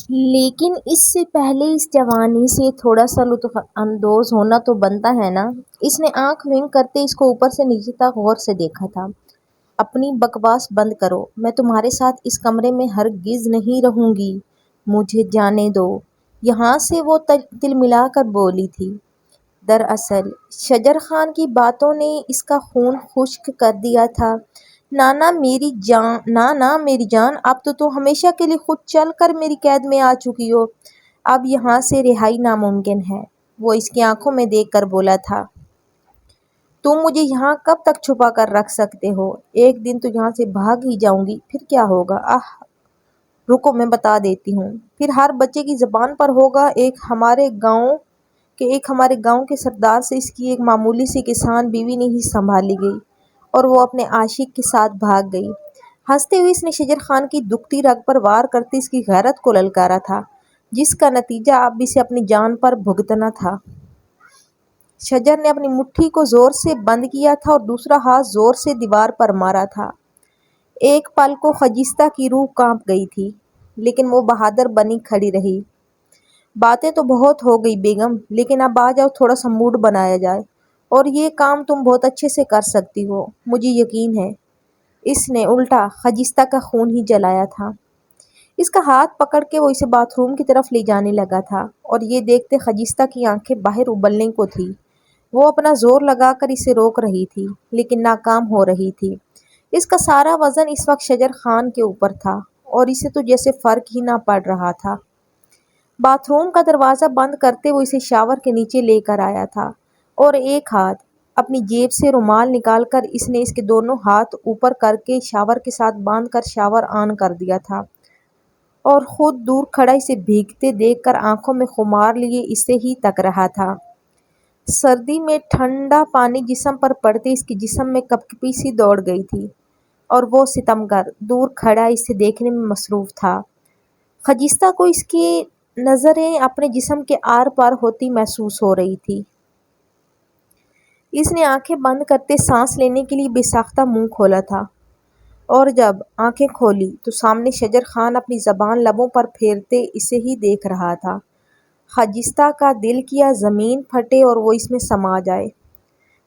لیکن اس سے پہلے اس جوانی سے تھوڑا سا لطف اندوز ہونا تو بنتا ہے نا۔ اس نے آنکھ ونک کرتے اس کو اوپر سے نیچے تک غور سے دیکھا تھا۔ اپنی بکواس بند کرو، میں تمہارے ساتھ اس کمرے میں ہرگز نہیں رہوں گی، مجھے جانے دو، یہاں سے وہ تل ملا کر بولی تھی۔ دراصل شجر خان کی باتوں نے اس کا خون خشک کر دیا تھا۔ نانا میری جان، اب تو تم ہمیشہ کے لیے خود چل کر میری قید میں آ چکی ہو، اب یہاں سے رہائی ناممکن ہے۔ وہ اس کی آنکھوں میں دیکھ کر بولا تھا۔ تم مجھے یہاں کب تک چھپا کر رکھ سکتے ہو؟ ایک دن تو یہاں سے بھاگ ہی جاؤں گی، پھر کیا ہوگا؟ رکو میں بتا دیتی ہوں۔ پھر ہر بچے کی زبان پر ہوگا ایک ہمارے گاؤں کے سردار سے اس کی ایک معمولی سی کسان بیوی نہیں سنبھالی گئی اور وہ اپنے عاشق کے ساتھ بھاگ گئی۔ ہنستے ہوئے اس نے شجر خان کی دکھتی رگ پر وار کرتے اس کی غیرت کو للکارا تھا، جس کا نتیجہ اب اسے اپنی جان پر بھگتنا تھا۔ شجر نے اپنی مٹھی کو زور سے بند کیا تھا اور دوسرا ہاتھ زور سے دیوار پر مارا تھا۔ ایک پل کو خجستہ کی روح کانپ گئی تھی، لیکن وہ بہادر بنی کھڑی رہی۔ باتیں تو بہت ہو گئی بیگم، لیکن اب آ جاؤ، تھوڑا سا موڈ بنایا جائے، اور یہ کام تم بہت اچھے سے کر سکتی ہو، مجھے یقین ہے۔ اس نے الٹا خجستہ کا خون ہی جلایا تھا۔ اس کا ہاتھ پکڑ کے وہ اسے باتھ روم کی طرف لے جانے لگا تھا، اور یہ دیکھتے خجستہ کی آنکھیں باہر ابلنے کو تھی۔ وہ اپنا زور لگا کر اسے روک رہی تھی، لیکن ناکام ہو رہی تھی۔ اس کا سارا وزن اس وقت شجر خان کے اوپر تھا، اور اسے تو جیسے فرق ہی نہ پڑ رہا تھا۔ باتھ روم کا دروازہ بند کرتے وہ اسے شاور کے نیچے لے کر آیا تھا، اور ایک ہاتھ اپنی جیب سے رومال نکال کر اس نے اس کے دونوں ہاتھ اوپر کر کے شاور کے ساتھ باندھ کر شاور آن کر دیا تھا، اور خود دور کھڑا اسے بھیگتے دیکھ کر آنکھوں میں خمار لیے اسے ہی تک رہا تھا۔ سردی میں ٹھنڈا پانی جسم پر پڑتے اس کے جسم میں کپکپی سی دوڑ گئی تھی، اور وہ ستمگر دور کھڑا اسے دیکھنے میں مصروف تھا۔ خجستہ کو اس کی نظریں اپنے جسم کے آر پار ہوتی محسوس ہو رہی تھی۔ اس نے آنکھیں بند کرتے سانس لینے کے لیے بے ساختہ منہ کھولا تھا، اور جب آنکھیں کھولی تو سامنے شجر خان اپنی زبان لبوں پر پھیرتے اسے ہی دیکھ رہا تھا۔ خجستہ کا دل کیا زمین پھٹے اور وہ اس میں سما جائے۔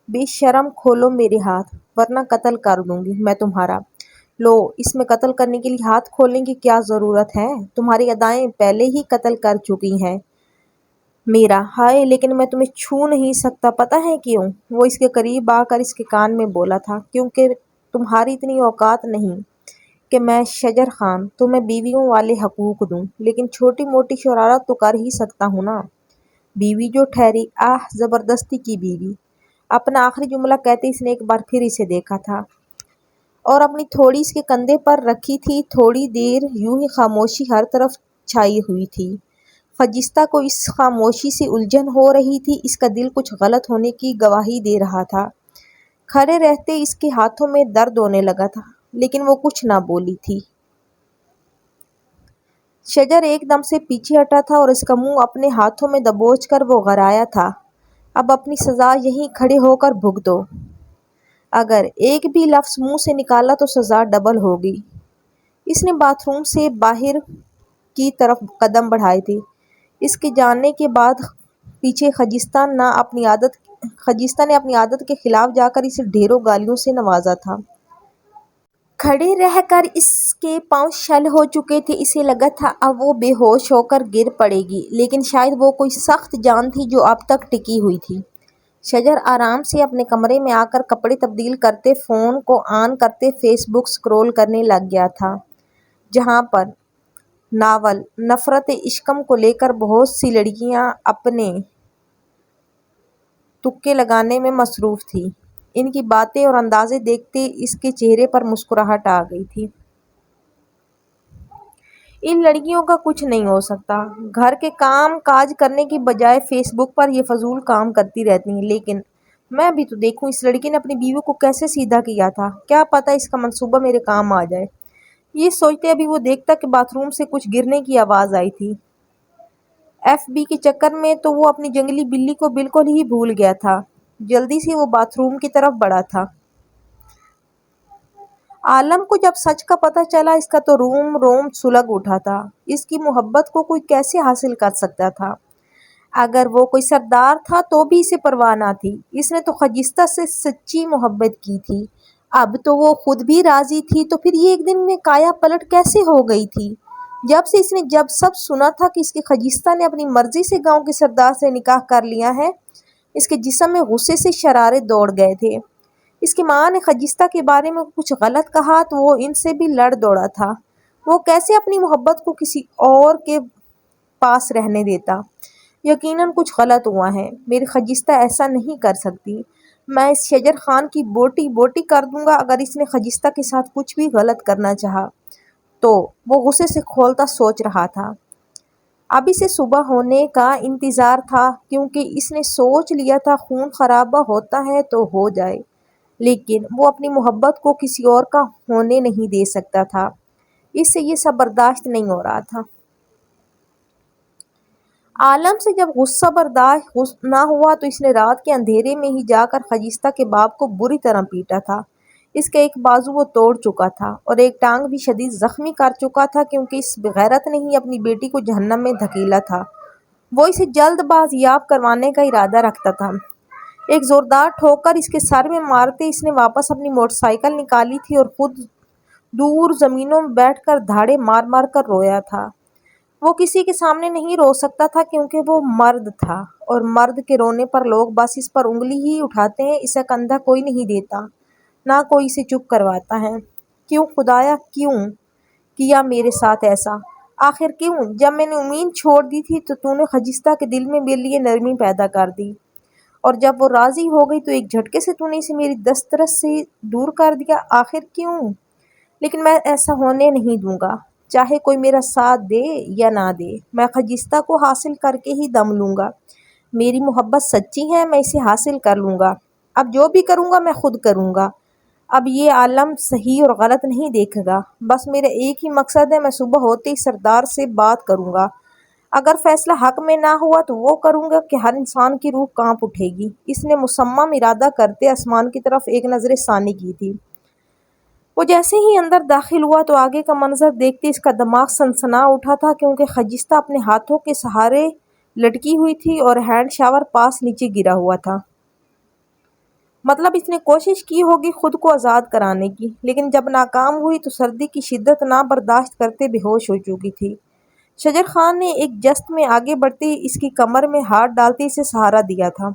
بے شرم، کھولو میرے ہاتھ، ورنہ قتل کر دوں گی میں تمہارا۔ لو، اس میں قتل کرنے کے لیے ہاتھ کھولنے کی کیا ضرورت ہے؟ تمہاری ادائیں پہلے ہی قتل کر چکی ہیں میرا۔ ہائے، لیکن میں تمہیں چھو نہیں سکتا، پتہ ہے کیوں؟ وہ اس کے قریب آ کر اس کے کان میں بولا تھا۔ کیونکہ تمہاری اتنی اوقات نہیں کہ میں شجر خان تمہیں بیویوں والے حقوق دوں، لیکن چھوٹی موٹی شرارت تو کر ہی سکتا ہوں نا۔ بیوی جو ٹھہری، زبردستی کی بیوی۔ اپنا آخری جملہ کہتے اس نے ایک بار پھر اسے دیکھا تھا، اور اپنی تھوڑی اس کے کندھے پر رکھی تھی۔ تھوڑی دیر یوں ہی خاموشی ہر طرف چھائی ہوئی تھی۔ خجستہ کو اس خاموشی سے الجھن ہو رہی تھی، اس کا دل کچھ غلط ہونے کی گواہی دے رہا تھا۔ کھڑے رہتے اس کے ہاتھوں میں درد ہونے لگا تھا، لیکن وہ کچھ نہ بولی تھی۔ شجر ایک دم سے پیچھے ہٹا تھا، اور اس کا منہ اپنے ہاتھوں میں دبوچ کر وہ غرایا تھا۔ اب اپنی سزا یہیں کھڑے ہو کر بھگتو۔ اگر ایک بھی لفظ منہ سے نکالا تو سزا ڈبل ہوگی۔ اس نے باتھ روم سے باہر کی طرف قدم بڑھائے تھے۔ اس کے جانے کے بعد پیچھے خجستہ نے اپنی عادت کے خلاف جا کر اسے ڈھیروں گالیوں سے نوازا تھا۔ کھڑے رہ کر اس کے پاؤں شل ہو چکے تھے۔ اسے لگا تھا اب وہ بے ہوش ہو کر گر پڑے گی، لیکن شاید وہ کوئی سخت جان تھی جو اب تک ٹکی ہوئی تھی۔ شجر آرام سے اپنے کمرے میں آ کر کپڑے تبدیل کرتے، فون کو آن کرتے فیس بک سکرول کرنے لگ گیا تھا، جہاں پر ناول نفرت عشقم کو لے کر بہت سی لڑکیاں اپنے تکے لگانے میں مصروف تھیں۔ ان کی باتیں اور انداز دیکھتے اس کے چہرے پر مسکراہٹ آ گئی تھی۔ ان لڑکیوں کا کچھ نہیں ہو سکتا، گھر کے کام کاج کرنے کی بجائے فیس بک پر یہ فضول کام کرتی رہتی ہیں، لیکن میں بھی تو دیکھوں اس لڑکی نے اپنی بیوی کو کیسے سیدھا کیا تھا، کیا پتہ اس کا منصوبہ میرے کام آ جائے۔ یہ سوچتے ابھی وہ دیکھتا کہ باتھ روم سے کچھ گرنے کی آواز آئی تھی۔ ایف بی کے چکر میں تو وہ اپنی جنگلی بلی کو بالکل ہی بھول گیا تھا۔ جلدی سے وہ باتھ روم کی طرف بڑھا تھا، عالم کو جب سچ کا پتہ چلا اس کا تو روم روم سلگ اٹھا تھا۔ اس کی محبت کو کوئی کیسے حاصل کر سکتا تھا؟ اگر وہ کوئی سردار تھا تو بھی اسے پرواہ نہ تھی۔ اس نے تو خجستہ سے سچی محبت کی تھی۔ اب تو وہ خود بھی راضی تھی، تو پھر یہ ایک دن میں کایا پلٹ کیسے ہو گئی تھی؟ جب سے اس نے سب سنا تھا کہ اس کی خجستہ نے اپنی مرضی سے گاؤں کے سردار سے نکاح کر لیا ہے، اس کے جسم میں غصے سے شرارے دوڑ گئے تھے۔ اس کی ماں نے خجستہ کے بارے میں کچھ غلط کہا تو وہ ان سے بھی لڑ دوڑا تھا۔ وہ کیسے اپنی محبت کو کسی اور کے پاس رہنے دیتا؟ یقیناً کچھ غلط ہوا ہے۔ میری خجستہ ایسا نہیں کر سکتی۔ میں اس شجر خان کی بوٹی بوٹی کر دوں گا اگر اس نے خجستہ کے ساتھ کچھ بھی غلط کرنا چاہا تو۔ وہ غصے سے کھولتا سوچ رہا تھا۔ اب اسے صبح ہونے کا انتظار تھا، کیونکہ اس نے سوچ لیا تھا خون خرابہ ہوتا ہے تو ہو جائے، لیکن وہ اپنی محبت کو کسی اور کا ہونے نہیں دے سکتا تھا۔ اس سے یہ سب برداشت نہیں ہو رہا تھا۔ عالم سے جب غصہ برداشت نہ ہوا تو اس نے رات کے اندھیرے میں ہی جا کر خجستہ کے باپ کو بری طرح پیٹا تھا۔ اس کا ایک بازو وہ توڑ چکا تھا اور ایک ٹانگ بھی شدید زخمی کر چکا تھا، کیونکہ اس بغیرت نے ہی اپنی بیٹی کو جہنم میں دھکیلا تھا۔ وہ اسے جلد بازیاب کروانے کا ارادہ رکھتا تھا۔ ایک زوردار ٹھوکر اس کے سر میں مارتے اس نے واپس اپنی موٹر سائیکل نکالی تھی اور خود دور زمینوں میں بیٹھ کر دھاڑے مار مار کر رویا تھا۔ وہ کسی کے سامنے نہیں رو سکتا تھا، کیونکہ وہ مرد تھا، اور مرد کے رونے پر لوگ بس اس پر انگلی ہی اٹھاتے ہیں۔ اسے کندھا کوئی نہیں دیتا، نہ کوئی اسے چپ کرواتا ہے۔ کیوں خدایا، کیوں کیا میرے ساتھ ایسا؟ آخر کیوں؟ جب میں نے امید چھوڑ دی تھی تو نے خجستہ کے دل میں میرے لیے نرمی پیدا کر دی، اور جب وہ راضی ہو گئی تو ایک جھٹکے سے نے اسے میری دسترس سے دور کر دیا۔ آخر کیوں؟ لیکن میں ایسا ہونے نہیں دوں گا، چاہے کوئی میرا ساتھ دے یا نہ دے۔ میں خجستہ کو حاصل کر کے ہی دم لوں گا۔ میری محبت سچی ہے، میں اسے حاصل کر لوں گا۔ اب جو بھی کروں گا میں خود کروں گا۔ اب یہ عالم صحیح اور غلط نہیں دیکھے گا۔ بس میرا ایک ہی مقصد ہے، میں صبح ہوتے ہی سردار سے بات کروں گا۔ اگر فیصلہ حق میں نہ ہوا تو وہ کروں گا کہ ہر انسان کی روح کانپ اٹھے گی۔ اس نے مصمم ارادہ کرتے آسمان کی طرف ایک نظر ثانی کی تھی۔ وہ جیسے ہی اندر داخل ہوا تو آگے کا منظر دیکھتے اس کا دماغ سنسنا اٹھا تھا، کیونکہ خجستہ اپنے ہاتھوں کے سہارے لٹکی ہوئی تھی اور ہینڈ شاور پاس نیچے گرا ہوا تھا۔ مطلب اس نے کوشش کی ہوگی خود کو آزاد کرانے کی، لیکن جب ناکام ہوئی تو سردی کی شدت نہ برداشت کرتے بے ہوش ہو چکی تھی۔ شجر خان نے ایک جست میں آگے بڑھتے اس کی کمر میں ہاتھ ڈالتے اسے سہارا دیا تھا،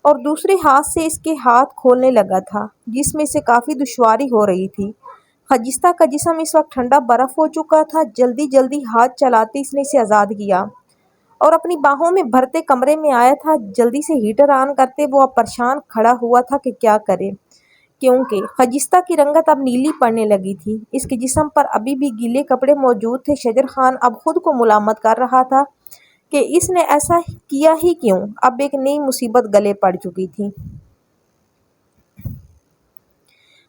اور دوسرے ہاتھ سے اس کے ہاتھ کھولنے لگا تھا، جس میں سے کافی دشواری ہو رہی تھی۔ خجستہ کا جسم اس وقت ٹھنڈا برف ہو چکا تھا۔ جلدی جلدی ہاتھ چلاتے اس نے اسے آزاد کیا اور اپنی باہوں میں بھرتے کمرے میں آیا تھا۔ جلدی سے ہیٹر آن کرتے وہ اب پریشان کھڑا ہوا تھا کہ کیا کرے، کیونکہ خجستہ کی رنگت اب نیلی پڑنے لگی تھی۔ اس کے جسم پر ابھی بھی گیلے کپڑے موجود تھے۔ شجر خان اب خود کو ملامت کر رہا تھا کہ اس نے ایسا کیا ہی کیوں۔ اب ایک نئی مصیبت گلے پڑ چکی تھی۔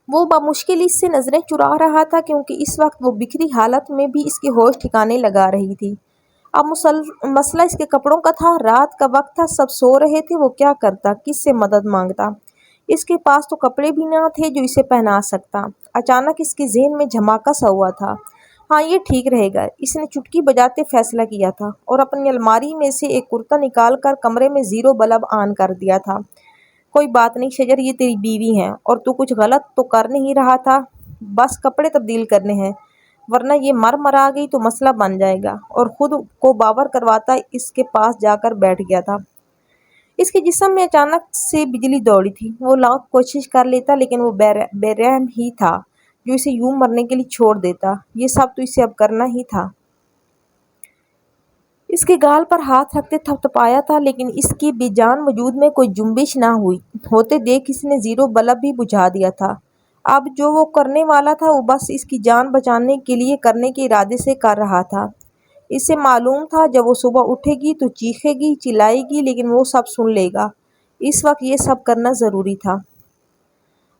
وہ بمشکل اس سے نظریں چرا رہا تھا، کیونکہ اس وقت وہ بکھری حالت میں بھی اس کے ہوش ٹھکانے لگا رہی تھی۔ اب مسئلہ اس کے کپڑوں کا تھا۔ رات کا وقت تھا، سب سو رہے تھے۔ وہ کیا کرتا؟ کس سے مدد مانگتا؟ اس کے پاس تو کپڑے بھی نہ تھے جو اسے پہنا سکتا۔ اچانک اس کے ذہن میں جھماکا سا ہوا تھا۔ ہاں، یہ ٹھیک رہے گا، اس نے چٹکی بجاتے فیصلہ کیا تھا، اور اپنی الماری میں سے ایک کرتا نکال کر کمرے میں زیرو بلب آن کر دیا تھا۔ کوئی بات نہیں شجر، یہ تیری بیوی ہے، اور تو کچھ غلط تو کر نہیں رہا تھا، بس کپڑے تبدیل کرنے ہیں، ورنہ یہ مرا گئی تو مسئلہ بن جائے گا۔ اور خود کو باور کرواتا اس کے پاس جا کر بیٹھ گیا تھا۔ اس کے جسم میں اچانک سے بجلی دوڑی تھی۔ وہ لاکھ کوشش کر لیتا، لیکن وہ بے رحم ہی تھا جو اسے یوں مرنے کے لیے چھوڑ دیتا۔ یہ سب تو اسے اب کرنا ہی تھا۔ اس کے گال پر ہاتھ رکھتے تھپتھپایا تھا، لیکن اس کے بے جان وجود میں کوئی جنبش نہ ہوتے دیکھ اس نے زیرو بلب بھی بجھا دیا تھا۔ اب جو وہ کرنے والا تھا وہ بس اس کی جان بچانے کے لیے کرنے کے ارادے سے کر رہا تھا۔ اسے معلوم تھا جب وہ صبح اٹھے گی تو چیخے گی، چلائے گی، لیکن وہ سب سن لے گا۔ اس وقت یہ سب کرنا ضروری تھا۔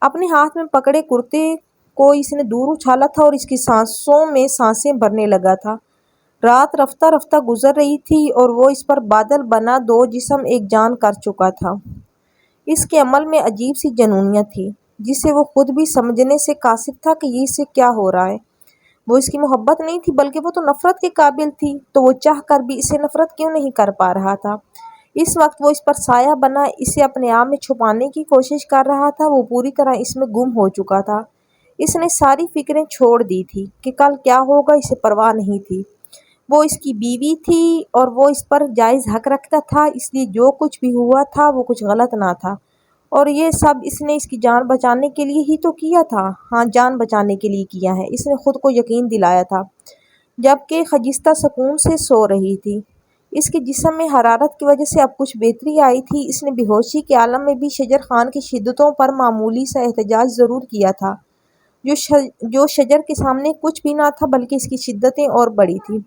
اپنے ہاتھ میں پکڑے کرتے کو اس نے دور اچھالا تھا اور اس کی سانسوں میں سانسیں بھرنے لگا تھا۔ رات رفتہ رفتہ گزر رہی تھی اور وہ اس پر بادل بنا دو جسم ایک جان کر چکا تھا۔ اس کے عمل میں عجیب سی جنونیت تھی۔ جسے وہ خود بھی سمجھنے سے قاصر تھا کہ یہ اسے کیا ہو رہا ہے۔ وہ اس کی محبت نہیں تھی بلکہ وہ تو نفرت کے قابل تھی، تو وہ چاہ کر بھی اسے نفرت کیوں نہیں کر پا رہا تھا؟ اس وقت وہ اس پر سایہ بنا اسے اپنے آپ میں چھپانے کی کوشش کر رہا تھا۔ وہ پوری طرح اس میں گم ہو چکا تھا۔ اس نے ساری فکریں چھوڑ دی تھی کہ کل کیا ہوگا، اسے پرواہ نہیں تھی۔ وہ اس کی بیوی تھی اور وہ اس پر جائز حق رکھتا تھا، اس لیے جو کچھ بھی ہوا تھا وہ کچھ غلط نہ تھا، اور یہ سب اس نے اس کی جان بچانے کے لیے ہی تو کیا تھا۔ ہاں، جان بچانے کے لیے کیا ہے، اس نے خود کو یقین دلایا تھا، جبکہ خجستہ سکون سے سو رہی تھی۔ اس کے جسم میں حرارت کی وجہ سے اب کچھ بہتری آئی تھی۔ اس نے بے ہوشی کے عالم میں بھی شجر خان کی شدتوں پر معمولی سا احتجاج ضرور کیا تھا، جو شجر کے سامنے کچھ بھی نہ تھا، بلکہ اس کی شدتیں اور بڑی تھیں۔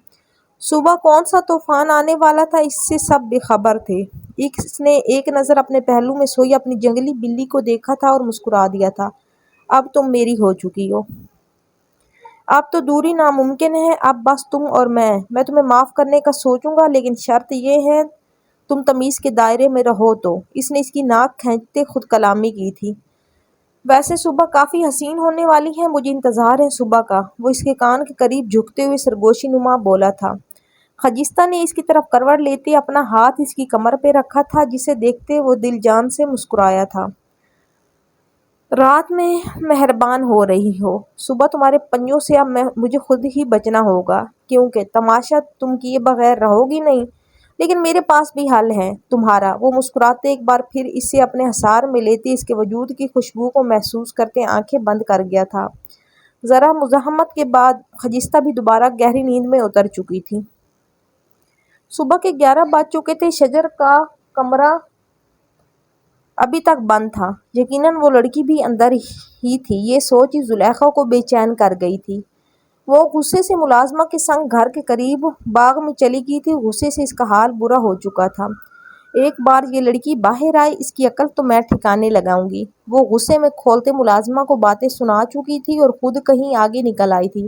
صبح کون سا طوفان آنے والا تھا، اس سے سب بے خبر تھے۔ اس نے ایک نظر اپنے پہلو میں سوئی اپنی جنگلی بلی کو دیکھا تھا اور مسکرا دیا تھا۔ اب تم میری ہو چکی ہو، اب تو دوری ناممکن ہے، اب بس تم اور میں تمہیں معاف کرنے کا سوچوں گا، لیکن شرط یہ ہے تم تمیز کے دائرے میں رہو تو۔ اس نے اس کی ناک کھینچتے خود کلامی کی تھی۔ ویسے صبح کافی حسین ہونے والی ہے، مجھے انتظار ہے صبح کا، وہ اس کے کان کے قریب جھکتے ہوئے سرگوشی نما بولا تھا۔ خجستہ نے اس کی طرف کروٹ لیتے اپنا ہاتھ اس کی کمر پہ رکھا تھا، جسے دیکھتے وہ دل جان سے مسکرایا تھا۔ رات میں مہربان ہو رہی ہو، صبح تمہارے پنجوں سے اب مجھے خود ہی بچنا ہوگا، کیونکہ تماشا تم کیے بغیر رہو گی نہیں، لیکن میرے پاس بھی حل ہے تمہارا۔ وہ مسکراتے ایک بار پھر اسے اپنے حصار میں لیتے اس کے وجود کی خوشبو کو محسوس کرتے آنکھیں بند کر گیا تھا۔ ذرا مزاحمت کے بعد خجستہ بھی دوبارہ گہری نیند میں اتر چکی تھی۔ صبح کے 11 بج چکے تھے۔ شجر کا کمرہ ابھی تک بند تھا، یقیناً وہ لڑکی بھی اندر ہی تھی، یہ سوچ ہی زلیخا کو بے چین کر گئی تھی۔ وہ غصے سے ملازمہ کے سنگ گھر کے قریب باغ میں چلی گئی تھی۔ غصے سے اس کا حال برا ہو چکا تھا۔ ایک بار یہ لڑکی باہر آئے، اس کی عقل تو میں ٹھکانے لگاؤں گی۔ وہ غصے میں کھولتے ملازمہ کو باتیں سنا چکی تھی اور خود کہیں آگے نکل آئی تھی،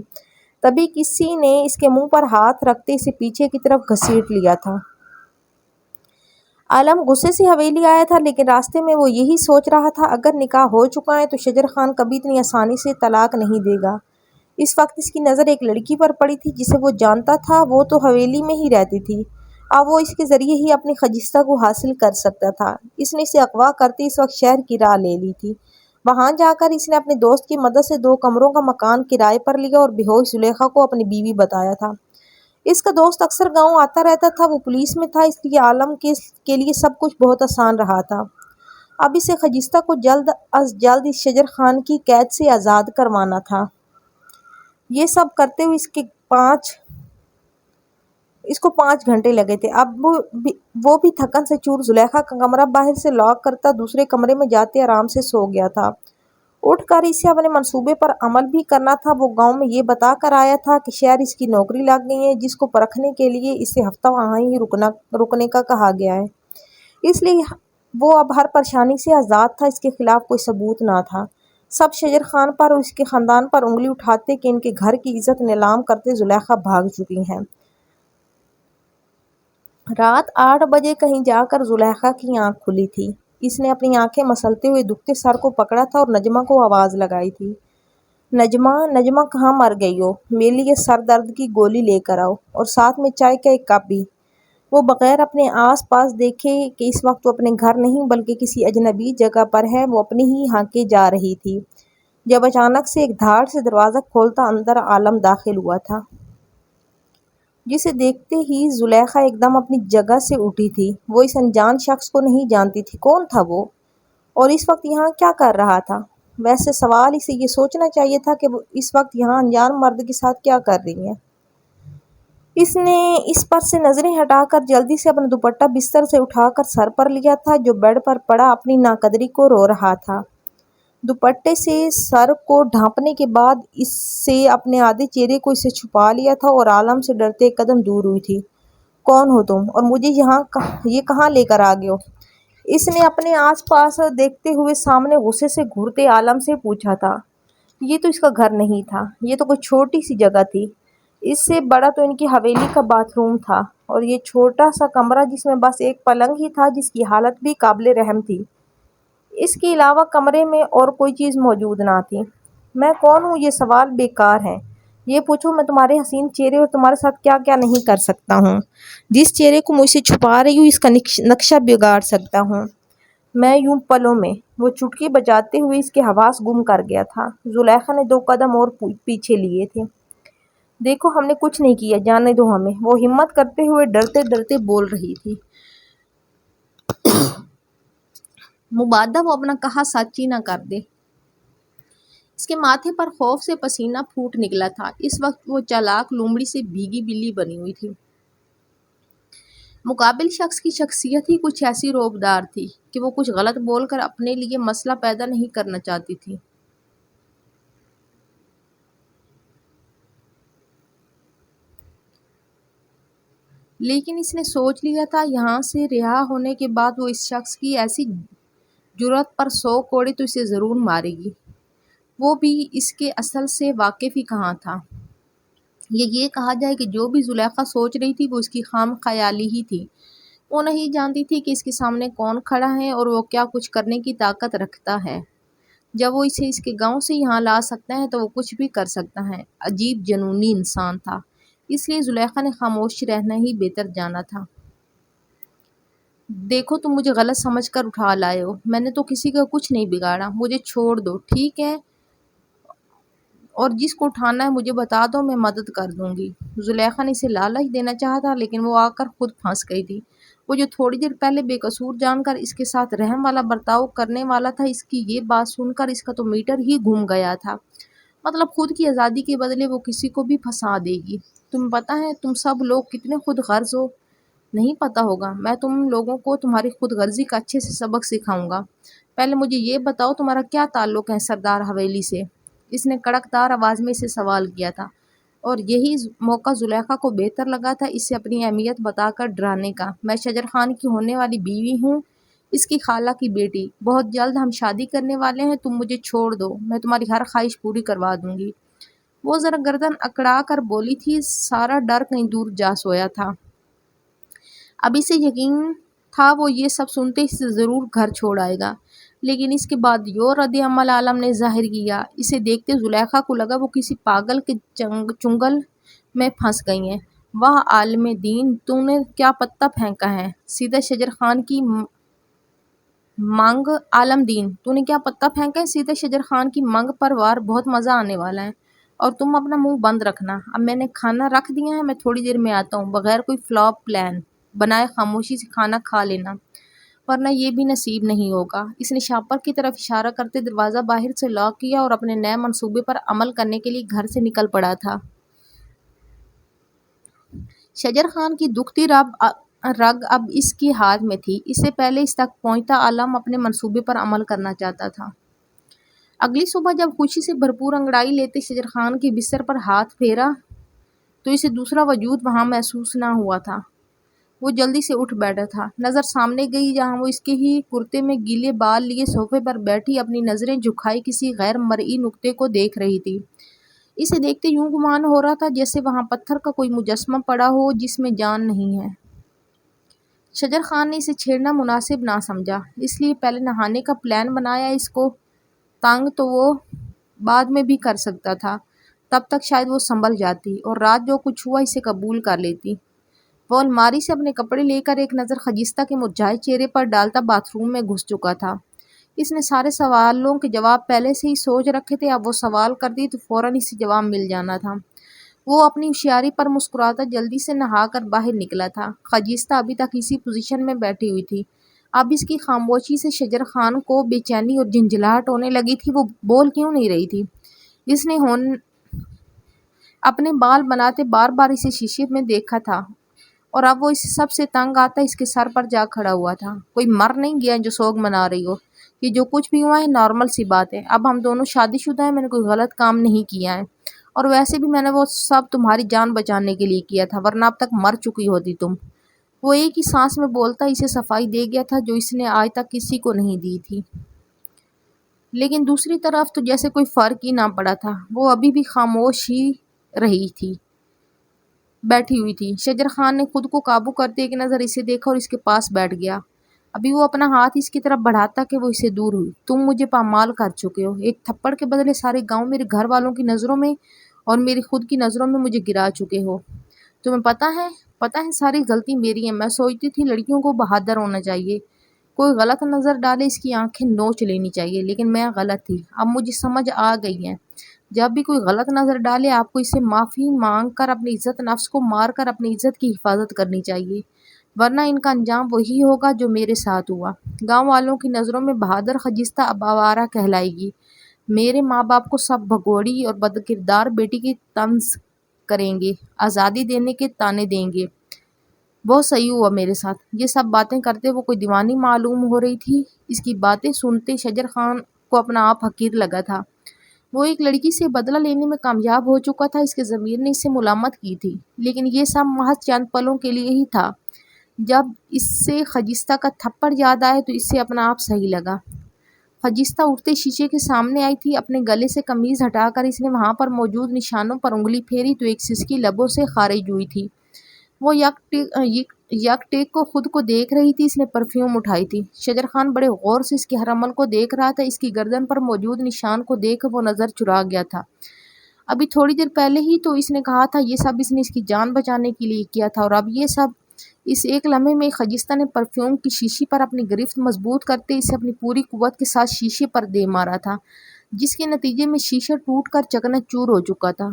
تبھی کسی نے اس کے منہ پر ہاتھ رکھتے اسے پیچھے کی طرف گھسیٹ لیا تھا۔ عالم غصے سے حویلی آیا تھا، لیکن راستے میں وہ یہی سوچ رہا تھا، اگر نکاح ہو چکا ہے تو شجر خان کبھی اتنی آسانی سے طلاق نہیں دے گا۔ اس وقت اس کی نظر ایک لڑکی پر پڑی تھی جسے وہ جانتا تھا، وہ تو حویلی میں ہی رہتی تھی، اب وہ اس کے ذریعے ہی اپنی خجستہ کو حاصل کر سکتا تھا۔ اس نے اسے اغوا کرتے اس وقت شہر کی راہ لے لی تھی۔ وہاں جا کر اس نے اپنے دوست کی مدد سے 2 کمروں کا مکان کرائے پر لیا اور بے ہوش زلیخا کو اپنی بیوی بتایا تھا۔ اس کا دوست اکثر گاؤں آتا رہتا تھا، وہ پولیس میں تھا، اس لیے عالم کے لیے سب کچھ بہت آسان رہا تھا۔ اب اسے خجستہ کو جلد از جلد اس شجر خان کی قید سے آزاد کروانا تھا۔ یہ سب کرتے ہوئے اس کو 5 گھنٹے لگے تھے۔ اب وہ بھی تھکن سے چور زلیخا کا کمرہ باہر سے لاک کرتا دوسرے کمرے میں جاتے آرام سے سو گیا تھا۔ اٹھ کر اسے اپنے منصوبے پر عمل بھی کرنا تھا۔ وہ گاؤں میں یہ بتا کر آیا تھا کہ شہر اس کی نوکری لگ گئی ہے، جس کو پرکھنے کے لیے اسے ہفتہ وہاں ہی رکنے کا کہا گیا ہے، اس لیے وہ اب ہر پریشانی سے آزاد تھا۔ اس کے خلاف کوئی ثبوت نہ تھا۔ سب شجر خان پر اور اس کے خاندان پر انگلی اٹھاتے کہ ان کے گھر کی عزت نیلام کرتے زلیخا بھاگ چکی ہیں۔ رات 8 بجے کہیں جا کر زلیخا کی آنکھ کھلی تھی۔ اس نے اپنی آنکھیں مسلتے ہوئے دکھتے سر کو پکڑا تھا اور نجمہ کو آواز لگائی تھی، نجمہ کہاں مر گئی ہو؟ میرے لیے سر درد کی گولی لے کر آؤ، اور ساتھ میں چائے کا ایک کپ بھی۔ وہ بغیر اپنے آس پاس دیکھے کہ اس وقت وہ اپنے گھر نہیں بلکہ کسی اجنبی جگہ پر ہے، وہ اپنی ہی ہانکے جا رہی تھی، جب اچانک سے ایک دھاڑ سے دروازہ کھولتا اندر عالم داخل ہوا تھا، جسے دیکھتے ہی زلیخا ایک دم اپنی جگہ سے اٹھی تھی۔ وہ اس انجان شخص کو نہیں جانتی تھی، کون تھا وہ، اور اس وقت یہاں کیا کر رہا تھا؟ ویسے سوال اسے یہ سوچنا چاہیے تھا کہ وہ اس وقت یہاں انجان مرد کے ساتھ کیا کر رہی ہیں۔ اس نے اس پر سے نظریں ہٹا کر جلدی سے اپنا دوپٹہ بستر سے اٹھا کر سر پر لیا تھا، جو بیڈ پر پڑا اپنی ناقدری کو رو رہا تھا۔ دوپٹے سے سر کو ڈھانپنے کے بعد اس سے اپنے آدھے چہرے کو اسے چھپا لیا تھا اور عالم سے ڈرتے ایک قدم دور ہوئی تھی۔ کون ہو تم، اور مجھے یہ کہاں لے کر آ گئے ہو؟ اس نے اپنے آس پاس دیکھتے ہوئے سامنے غصے سے گھورتے عالم سے پوچھا تھا۔ یہ تو اس کا گھر نہیں تھا، یہ تو کوئی چھوٹی سی جگہ تھی، اس سے بڑا تو ان کی حویلی کا باتھ روم تھا، اور یہ چھوٹا سا کمرہ جس میں بس ایک پلنگ ہی تھا، جس کی حالت بھی قابل رحم تھی۔ اس کے علاوہ کمرے میں اور کوئی چیز موجود نہ تھی۔ میں کون ہوں یہ سوال بیکار ہے۔ یہ پوچھو میں تمہارے حسین چہرے اور تمہارے ساتھ کیا کیا نہیں کر سکتا ہوں۔ جس چہرے کو مجھ سے چھپا رہی ہوں اس کا نقشہ بگاڑ سکتا ہوں میں یوں پلوں میں۔ وہ چٹکی بجاتے ہوئے اس کے حواس گم کر گیا تھا۔ زلیخا نے 2 قدم اور پیچھے لیے تھے۔ دیکھو ہم نے کچھ نہیں کیا، جانے دو ہمیں، وہ ہمت کرتے ہوئے ڈرتے ڈرتے بول رہی تھی۔ مبادہ وہ اپنا کہا سچ ہی نہ کر دے۔ اس کے ماتھے پر خوف سے پسینہ پھوٹ نکلا تھا۔ اس وقت وہ چالاک لومڑی سے بھیگی بلی بنی ہوئی تھی۔ مقابل شخص کی شخصیت ہی کچھ ایسی رعبدار تھی کہ وہ کچھ غلط بول کر اپنے لیے مسئلہ پیدا نہیں کرنا چاہتی تھی۔ لیکن اس نے سوچ لیا تھا یہاں سے رہا ہونے کے بعد وہ اس شخص کی ایسی جرأت پر 100 کوڑے تو اسے ضرور مارے گی۔ وہ بھی اس کے اصل سے واقف ہی کہاں تھا۔ یہ کہا جائے کہ جو بھی زلیخا سوچ رہی تھی وہ اس کی خام خیالی ہی تھی۔ وہ نہیں جانتی تھی کہ اس کے سامنے کون کھڑا ہے اور وہ کیا کچھ کرنے کی طاقت رکھتا ہے۔ جب وہ اسے اس کے گاؤں سے یہاں لا سکتا ہے تو وہ کچھ بھی کر سکتا ہے۔ عجیب جنونی انسان تھا، اس لیے زلیخا نے خاموش رہنا ہی بہتر جانا تھا۔ دیکھو تم مجھے غلط سمجھ کر اٹھا لائے ہو، میں نے تو کسی کا کچھ نہیں بگاڑا، مجھے چھوڑ دو ٹھیک ہے، اور جس کو اٹھانا ہے مجھے بتا دو، میں مدد کر دوں گی۔ زلیخا نے اسے لالچ دینا چاہا تھا لیکن وہ آ کر خود پھنس گئی تھی۔ وہ جو تھوڑی دیر پہلے بے قصور جان کر اس کے ساتھ رحم والا برتاؤ کرنے والا تھا، اس کی یہ بات سن کر اس کا تو میٹر ہی گھوم گیا تھا۔ مطلب خود کی آزادی کے بدلے وہ کسی کو بھی پھنسا دے گی۔ تمہیں پتہ ہے تم سب لوگ کتنے خود غرض ہو؟ نہیں پتہ ہوگا، میں تم لوگوں کو تمہاری خود غرضی کا اچھے سے سبق سکھاؤں گا۔ پہلے مجھے یہ بتاؤ تمہارا کیا تعلق ہے سردار حویلی سے؟ اس نے کڑکدار آواز میں اسے سوال کیا تھا، اور یہی موقع زلیخا کو بہتر لگا تھا اسے اپنی اہمیت بتا کر ڈرانے کا۔ میں شجر خان کی ہونے والی بیوی ہوں، اس کی خالہ کی بیٹی۔ بہت جلد ہم شادی کرنے والے ہیں، تم مجھے چھوڑ دو، میں تمہاری ہر خواہش پوری کروا دوں گی۔ وہ ذرا گردن اکڑا کر بولی تھی، سارا ڈر کہیں دور جا سویا تھا۔ اب اسے یقین تھا وہ یہ سب سنتے اسے ضرور گھر چھوڑ آئے گا، لیکن اس کے بعد جو رد عمل عالم نے ظاہر کیا، اسے دیکھتے زلیخا کو لگا وہ کسی پاگل کے چنگل میں پھنس گئی ہیں۔ واہ عالم دین، تو نے کیا پتہ پھینکا ہے؟ سیدھا شجر خان کی مانگ۔ عالم دین، تو نے کیا پتہ پھینکا ہے؟ سیدھا شجر خان کی مانگ پر وار، بہت مزہ آنے والا ہے، اور تم اپنا منہ بند رکھنا۔ اب میں نے کھانا رکھ دیا ہے، میں تھوڑی دیر میں آتا ہوں، بغیر کوئی فلاپ پلان بنائے خاموشی سے کھانا کھا لینا، ورنہ یہ بھی نصیب نہیں ہوگا۔ اس نے شاپر کی طرف اشارہ کرتے دروازہ باہر سے لاک کیا اور اپنے نئے منصوبے پر عمل کرنے کے لیے گھر سے نکل پڑا تھا۔ شجر خان کی دکھتی رگ اب اس کے ہاتھ میں تھی۔ اس سے پہلے اس تک پہنچتا عالم اپنے منصوبے پر عمل کرنا چاہتا تھا۔ اگلی صبح جب خوشی سے بھرپور انگڑائی لیتے شجر خان کے بستر پر ہاتھ پھیرا تو اسے دوسرا وجود وہاں محسوس نہ ہوا تھا۔ وہ جلدی سے اٹھ بیٹھا تھا۔ نظر سامنے گئی جہاں وہ اس کے ہی کرتے میں گیلے بال لیے صوفے پر بیٹھی اپنی نظریں جھکائی کسی غیر مرئی نقطے کو دیکھ رہی تھی۔ اسے دیکھتے یوں گمان ہو رہا تھا جیسے وہاں پتھر کا کوئی مجسمہ پڑا ہو جس میں جان نہیں ہے۔ شجر خان نے اسے چھیڑنا مناسب نہ سمجھا، اس لیے پہلے نہانے کا پلان بنایا۔ اس کو تنگ تو وہ بعد میں بھی کر سکتا تھا، تب تک شاید وہ سنبھل جاتی اور رات جو کچھ ہوا اسے قبول کر لیتی۔ وہ الماری سے اپنے کپڑے لے کر ایک نظر خجستہ کے مرجھائے چہرے پر ڈالتا باتھ روم میں گھس چکا تھا۔ اس نے سارے سوالوں کے جواب پہلے سے ہی سوچ رکھے تھے، اب وہ سوال کرتی تو فوراً اسے جواب مل جانا تھا۔ وہ اپنی ہوشیاری پر مسکراتا جلدی سے نہا کر باہر نکلا تھا۔ خجستہ ابھی تک اسی پوزیشن میں بیٹھی ہوئی تھی۔ اب اس کی خاموشی سے شجر خان کو بے چینی اور جھنجھلاہٹ ہونے لگی تھی۔ وہ بول کیوں نہیں رہی تھی؟ اس نے اپنے بال بناتے بار بار اسے شیشے میں دیکھا تھا، اور اب وہ اس سب سے تنگ آتا اس کے سر پر جا کھڑا ہوا تھا۔ کوئی مر نہیں گیا جو سوگ منا رہی ہو؟ یہ جو کچھ بھی ہوا ہے نارمل سی بات ہے۔ اب ہم دونوں شادی شدہ ہیں، میں نے کوئی غلط کام نہیں کیا ہے، اور ویسے بھی میں نے وہ سب تمہاری جان بچانے کے لیے کیا تھا، ورنہ اب تک مر چکی ہوتی تم۔ وہ ایک ہی سانس میں بولتا اسے صفائی دے گیا تھا جو اس نے آج تک کسی کو نہیں دی تھی، لیکن دوسری طرف تو جیسے کوئی فرق ہی نہ پڑا تھا۔ وہ ابھی بھی خاموش ہی رہی تھی، بیٹھی ہوئی تھی۔ شجر خان نے خود کو قابو کرتے ایک نظر اسے دیکھا اور اس کے پاس بیٹھ گیا۔ ابھی وہ اپنا ہاتھ اس کی طرف بڑھاتا کہ وہ اسے دور ہوئی۔ تم مجھے پامال کر چکے ہو، ایک تھپڑ کے بدلے سارے گاؤں میرے گھر والوں کی نظروں میں اور میری خود کی نظروں میں مجھے گرا چکے ہو۔ تمہیں پتہ ہے ساری غلطی میری ہے۔ میں سوچتی تھی لڑکیوں کو بہادر ہونا چاہیے، کوئی غلط نظر ڈالے اس کی آنکھیں نوچ لینی چاہیے، لیکن میں غلط تھی۔ اب مجھے سمجھ آ گئی ہے، جب بھی کوئی غلط نظر ڈالے آپ کو اس سے معافی مانگ کر اپنی عزت نفس کو مار کر اپنی عزت کی حفاظت کرنی چاہیے، ورنہ ان کا انجام وہی ہوگا جو میرے ساتھ ہوا۔ گاؤں والوں کی نظروں میں بہادر خجستہ اب آوارہ کہلائے گی۔ میرے ماں باپ کو سب بھگوڑی اور بدکردار بیٹی کی طنز کریں گے، آزادی دینے کے طعنے دیں گے۔ بہت صحیح ہوا میرے ساتھ۔ یہ سب باتیں کرتے وہ کوئی دیوانی معلوم ہو رہی تھی۔ اس کی باتیں سنتے شجر خان کو اپنا آپ حقیر لگا تھا۔ وہ ایک لڑکی سے بدلہ لینے میں کامیاب ہو چکا تھا، اس کے ضمیر نے اس سے ملامت کی تھی، لیکن یہ سب محض چند پلوں کے لیے ہی تھا۔ جب اس سے خجستہ کا تھپڑ یاد آئے تو اس سے اپنا آپ صحیح لگا۔ خجستہ اٹھتے شیشے کے سامنے آئی تھی، اپنے گلے سے قمیض ہٹا کر اس نے وہاں پر موجود نشانوں پر انگلی پھیری تو ایک سسکی لبوں سے خارج ہوئی تھی۔ وہ یک ٹیک کو خود کو دیکھ رہی تھی، اس نے پرفیوم اٹھائی تھی۔ شجر خان بڑے غور سے اس کے ہر عمل کو دیکھ رہا تھا، اس کی گردن پر موجود نشان کو دیکھ وہ نظر چرا گیا تھا۔ ابھی تھوڑی دیر پہلے ہی تو اس نے کہا تھا یہ سب اس نے اس کی جان بچانے کے لیے کیا تھا، اور اب یہ سب اس ایک لمحے میں خجستہ نے پرفیوم کی شیشی پر اپنی گرفت مضبوط کرتے اسے اپنی پوری قوت کے ساتھ شیشے پر دے مارا تھا، جس کے نتیجے میں شیشہ ٹوٹ کر چکنا چور ہو چکا تھا۔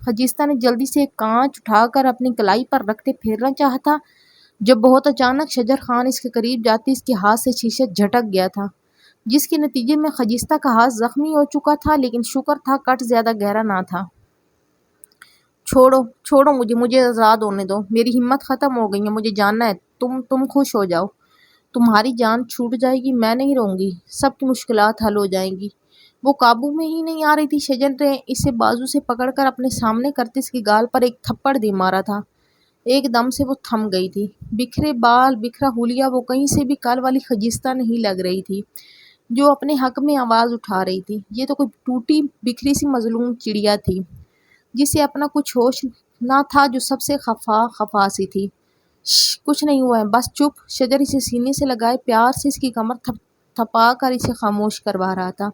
خجستہ نے جلدی سے ایک کانچ اٹھا کر اپنی کلائی پر رکھتے پھیرنا چاہا تھا، جب بہت اچانک شجر خان اس کے قریب جاتے اس کے ہاتھ سے شیشہ جھٹک گیا تھا، جس کے نتیجے میں خجستہ کا ہاتھ زخمی ہو چکا تھا، لیکن شکر تھا کٹ زیادہ گہرا نہ تھا۔ چھوڑو مجھے آزاد ہونے دو، میری ہمت ختم ہو گئی ہے، مجھے جاننا ہے۔ تم خوش ہو جاؤ، تمہاری جان چھوٹ جائے گی، میں نہیں رہوں گی، سب کی مشکلات حل ہو جائیں گی۔ وہ قابو میں ہی نہیں آ رہی تھی۔ شجر نے اسے بازو سے پکڑ کر اپنے سامنے کرتے اس کی گال پر ایک تھپڑ دے مارا تھا۔ ایک دم سے وہ تھم گئی تھی۔ بکھرے بال، بکھرا حلیہ، وہ کہیں سے بھی کل والی خجستہ نہیں لگ رہی تھی جو اپنے حق میں آواز اٹھا رہی تھی۔ یہ تو کوئی ٹوٹی بکھری سی مظلوم چڑیا تھی جسے اپنا کچھ ہوش نہ تھا، جو سب سے خفا سی تھی۔ کچھ نہیں ہوا ہے، بس چپ۔ شجر اسے سینے سے لگائے پیار سے اس کی کمر تھپا کر اسے خاموش کروا رہا تھا۔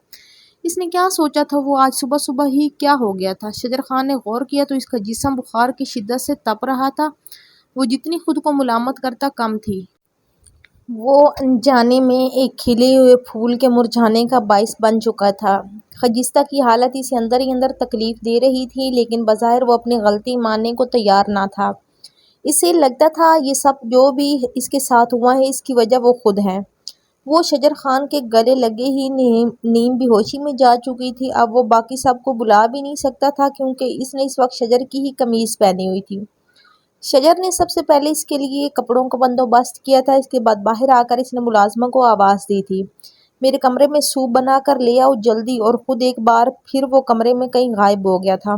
اس نے کیا سوچا تھا وہ آج صبح ہی کیا ہو گیا تھا؟ شجر خان نے غور کیا تو اس کا جسم بخار کی شدت سے تپ رہا تھا۔ وہ جتنی خود کو ملامت کرتا کم تھی۔ وہ انجانے میں ایک کھلے ہوئے پھول کے مرجھانے کا باعث بن چکا تھا۔ خجستہ کی حالت اسے اندر ہی اندر تکلیف دے رہی تھی، لیکن بظاہر وہ اپنی غلطی ماننے کو تیار نہ تھا۔ اسے لگتا تھا یہ سب جو بھی اس کے ساتھ ہوا ہے اس کی وجہ وہ خود ہے۔ وہ شجر خان کے گلے لگے ہی نیم بے ہوشی میں جا چکی تھی۔ اب وہ باقی سب کو بلا بھی نہیں سکتا تھا کیونکہ اس نے اس وقت شجر کی ہی قمیض پہنی ہوئی تھی۔ شجر نے سب سے پہلے اس کے لیے کپڑوں کا بندوبست کیا تھا، اس کے بعد باہر آ کر اس نے ملازمہ کو آواز دی تھی، میرے کمرے میں سوپ بنا کر لے آؤ جلدی، اور خود ایک بار پھر وہ کمرے میں کہیں غائب ہو گیا تھا۔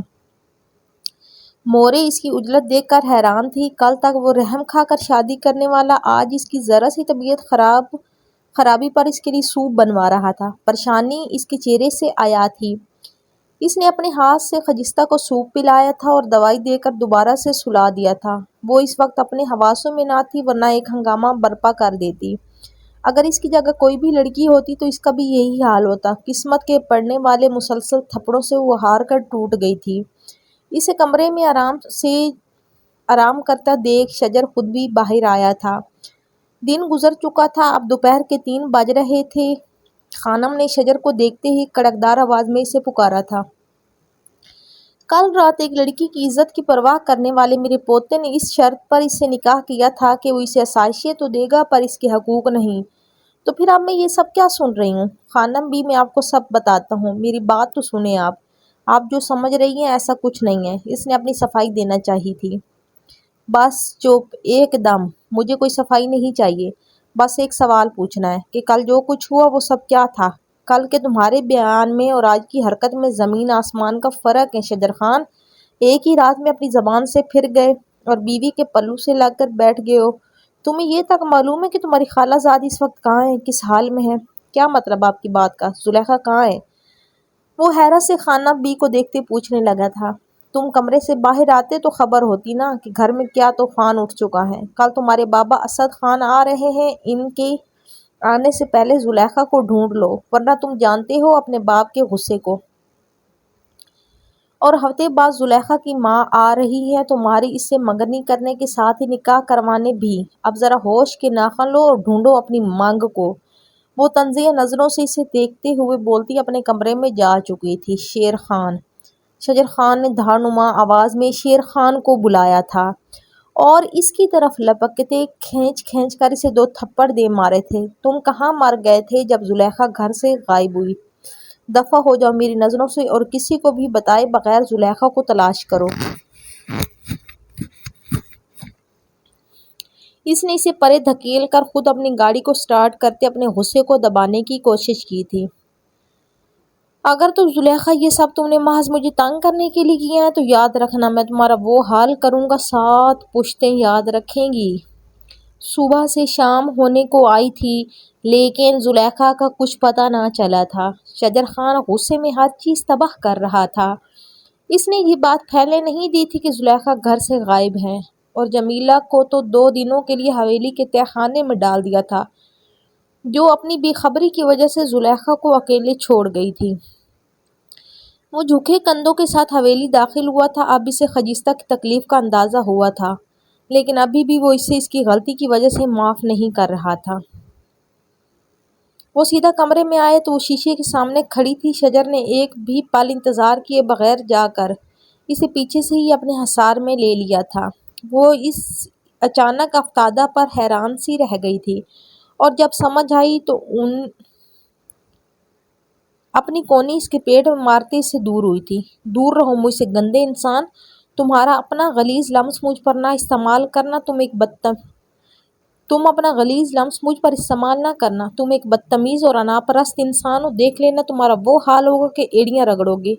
مورے اس کی عجلت دیکھ کر حیران تھی۔ کل تک وہ رحم کھا کر شادی کرنے والا آج اس کی ذرا سی طبیعت خرابی پر اس کے لیے سوپ بنوا رہا تھا۔ پریشانی اس کے چہرے سے آیا تھی۔ اس نے اپنے ہاتھ سے خجستہ کو سوپ پلایا تھا اور دوائی دے کر دوبارہ سے سلا دیا تھا۔ وہ اس وقت اپنے حواسوں میں نہ تھی، ورنہ ایک ہنگامہ برپا کر دیتی۔ اگر اس کی جگہ کوئی بھی لڑکی ہوتی تو اس کا بھی یہی حال ہوتا۔ قسمت کے پڑنے والے مسلسل تھپڑوں سے وہ ہار کر ٹوٹ گئی تھی۔ اسے کمرے میں آرام کرتا دیکھ شجر خود بھی باہر آیا تھا۔ دن گزر چکا تھا، اب دوپہر کے 3 بج رہے تھے۔ خانم نے شجر کو دیکھتے ہی کڑکدار آواز میں اسے پکارا تھا۔ کل رات ایک لڑکی کی عزت کی پرواہ کرنے والے میرے پوتے نے اس شرط پر اس سے نکاح کیا تھا کہ وہ اسے عشائیہ تو دے گا پر اس کے حقوق نہیں۔ تو پھر اب میں یہ سب کیا سن رہی ہوں؟ خانم بھی میں آپ کو سب بتاتا ہوں، میری بات تو سنیں آپ جو سمجھ رہی ہیں ایسا کچھ نہیں ہے۔ اس نے اپنی صفائی دینا چاہی تھی۔ بس چپ ایک دم، مجھے کوئی صفائی نہیں چاہیے، بس ایک سوال پوچھنا ہے کہ کل جو کچھ ہوا وہ سب کیا تھا؟ کل کے تمہارے بیان میں اور آج کی حرکت میں زمین آسمان کا فرق ہے شجر خان۔ ایک ہی رات میں اپنی زبان سے پھر گئے اور بیوی کے پلو سے لگ کر بیٹھ گئے ہو۔ تمہیں یہ تک معلوم ہے کہ تمہاری خالہ زادی اس وقت کہاں ہے، کس حال میں ہے؟ کیا مطلب آپ کی بات کا؟ زلیخا کہاں ہے؟ وہ حیرت سے خانہ بی کو دیکھتے پوچھنے لگا تھا۔ تم کمرے سے باہر آتے تو خبر ہوتی نا کہ گھر میں کیا طوفان اٹھ چکا ہے۔ کل تمہارے بابا اسد خان آ رہے ہیں، ان کے آنے سے پہلے زلیخا کو ڈھونڈ لو، ورنہ تم جانتے ہو اپنے باپ کے غصے کو۔ اور ہفتے بعد زلیخا کی ماں آ رہی ہے تمہاری اس سے منگنی کرنے کے ساتھ ہی نکاح کروانے بھی۔ اب ذرا ہوش کے ناخن لو اور ڈھونڈو اپنی مانگ کو۔ وہ طنزیہ نظروں سے اسے دیکھتے ہوئے بولتی اپنے کمرے میں جا چکی تھی۔ شیر خان۔ شجر خان نے دھاڑنما آواز میں شیر خان کو بلایا تھا اور اس کی طرف لپکتے کھینچ کھینچ کر اسے 2 تھپڑ دے مارے تھے۔ تم کہاں مر گئے تھے جب زلیخا گھر سے غائب ہوئی؟ دفع ہو جاؤ میری نظروں سے اور کسی کو بھی بتائے بغیر زلیخا کو تلاش کرو۔ اس نے اسے پرے دھکیل کر خود اپنی گاڑی کو سٹارٹ کرتے اپنے غصے کو دبانے کی کوشش کی تھی۔ اگر تو زلیخا یہ سب تم نے محض مجھے تنگ کرنے کے لیے کیا ہے تو یاد رکھنا میں تمہارا وہ حال کروں گا 7 پشتیں یاد رکھیں گی۔ صبح سے شام ہونے کو آئی تھی لیکن زلیخا کا کچھ پتہ نہ چلا تھا۔ شجر خان غصے میں ہر چیز تباہ کر رہا تھا۔ اس نے یہ بات پھیلنے نہیں دی تھی کہ زلیخا گھر سے غائب ہے اور جمیلہ کو تو 2 دنوں کے لیے حویلی کے تہہ خانے میں ڈال دیا تھا جو اپنی بے خبری کی وجہ سے زلیخا کو اکیلے چھوڑ گئی تھی۔ وہ جھکے کندھوں کے ساتھ حویلی داخل ہوا تھا۔ اب اسے خجستہ کی تکلیف کا اندازہ ہوا تھا لیکن ابھی بھی وہ اسے اس کی غلطی کی وجہ سے معاف نہیں کر رہا تھا۔ وہ سیدھا کمرے میں آیا تو وہ شیشے کے سامنے کھڑی تھی۔ شجر نے ایک بھی پل انتظار کیے بغیر جا کر اسے پیچھے سے ہی اپنے حصار میں لے لیا تھا۔ وہ اس اچانک افتادہ پر حیران سی رہ گئی تھی اور جب سمجھ آئی تو اپنی کونی اس کے پیٹ میں مارتے اس سے دور ہوئی تھی۔ دور رہو مجھ سے گندے انسان، تمہارا اپنا غلیظ لمس مجھ پر نہ استعمال کرنا، تم اپنا غلیظ لمس مجھ پر استعمال نہ کرنا، تم ایک بدتمیز اور اناپرست انسان ہو، دیکھ لینا تمہارا وہ حال ہوگا کہ ایڑیاں رگڑو گے،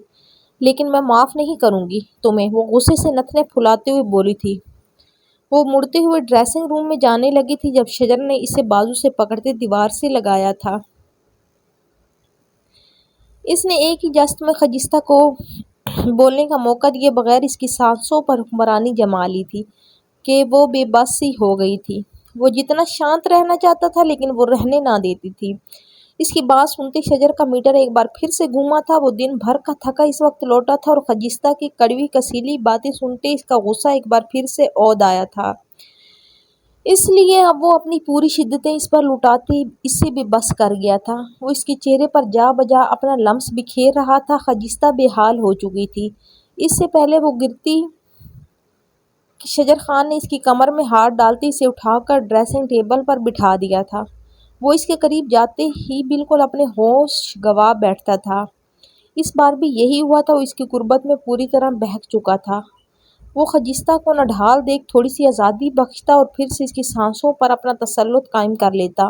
لیکن میں معاف نہیں کروں گی تمہیں۔ وہ غصے سے نتنے پھلاتے ہوئے بولی تھی۔ وہ مڑتے ہوئے ڈریسنگ روم میں جانے لگی تھی جب شجر نے اسے بازو سے پکڑتے دیوار سے لگایا تھا۔ اس نے ایک ہی جست میں خجستہ کو بولنے کا موقع دیے بغیر اس کی سانسوں پر حکمرانی جما لی تھی کہ وہ بے بس سی ہو گئی تھی۔ وہ جتنا شانت رہنا چاہتا تھا لیکن وہ رہنے نہ دیتی تھی۔ اس کی بات سنتے شجر کا میٹر ایک بار پھر سے گھوما تھا۔ وہ دن بھر کا تھکا اس وقت لوٹا تھا اور خجستہ کی کڑوی کسیلی باتیں سنتے اس کا غصہ ایک بار پھر سے عود آیا تھا۔ اس لیے اب وہ اپنی پوری شدتیں اس پر لٹاتے اس سے بے بس کر گیا تھا۔ وہ اس کے چہرے پر جا بجا اپنا لمس بکھیر رہا تھا۔ خجستہ بے حال ہو چکی تھی۔ اس سے پہلے وہ گرتی کہ شجر خان نے اس کی کمر میں ہاتھ ڈالتے اسے اٹھا کر ڈریسنگ ٹیبل پر بٹھا دیا تھا۔ وہ اس کے قریب جاتے ہی بالکل اپنے ہوش گنوا بیٹھتا تھا۔ اس بار بھی یہی ہوا تھا۔ وہ اس کی قربت میں پوری طرح بہک چکا تھا۔ وہ خجستہ کو نڈھال دیکھ تھوڑی سی آزادی بخشتا اور پھر سے اس کی سانسوں پر اپنا تسلط قائم کر لیتا۔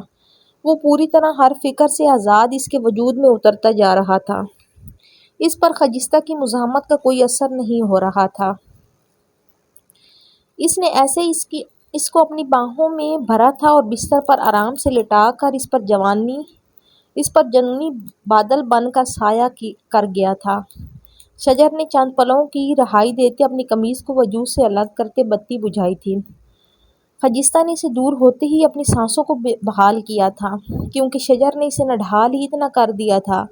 وہ پوری طرح ہر فکر سے آزاد اس کے وجود میں اترتا جا رہا تھا۔ اس پر خجستہ کی مزاحمت کا کوئی اثر نہیں ہو رہا تھا۔ اس نے ایسے اس کو اپنی باہوں میں بھرا تھا اور بستر پر آرام سے لٹا کر اس پر جنونی بادل بن کر سایہ کر گیا تھا۔ شجر نے چند پلوں کی رہائی دیتے اپنی قمیض کو وجود سے الگ کرتے بتی بجھائی تھی۔ خجستہ نے اسے دور ہوتے ہی اپنی سانسوں کو بحال کیا تھا کیونکہ شجر نے اسے نڈھال ہی اتنا کر دیا تھا۔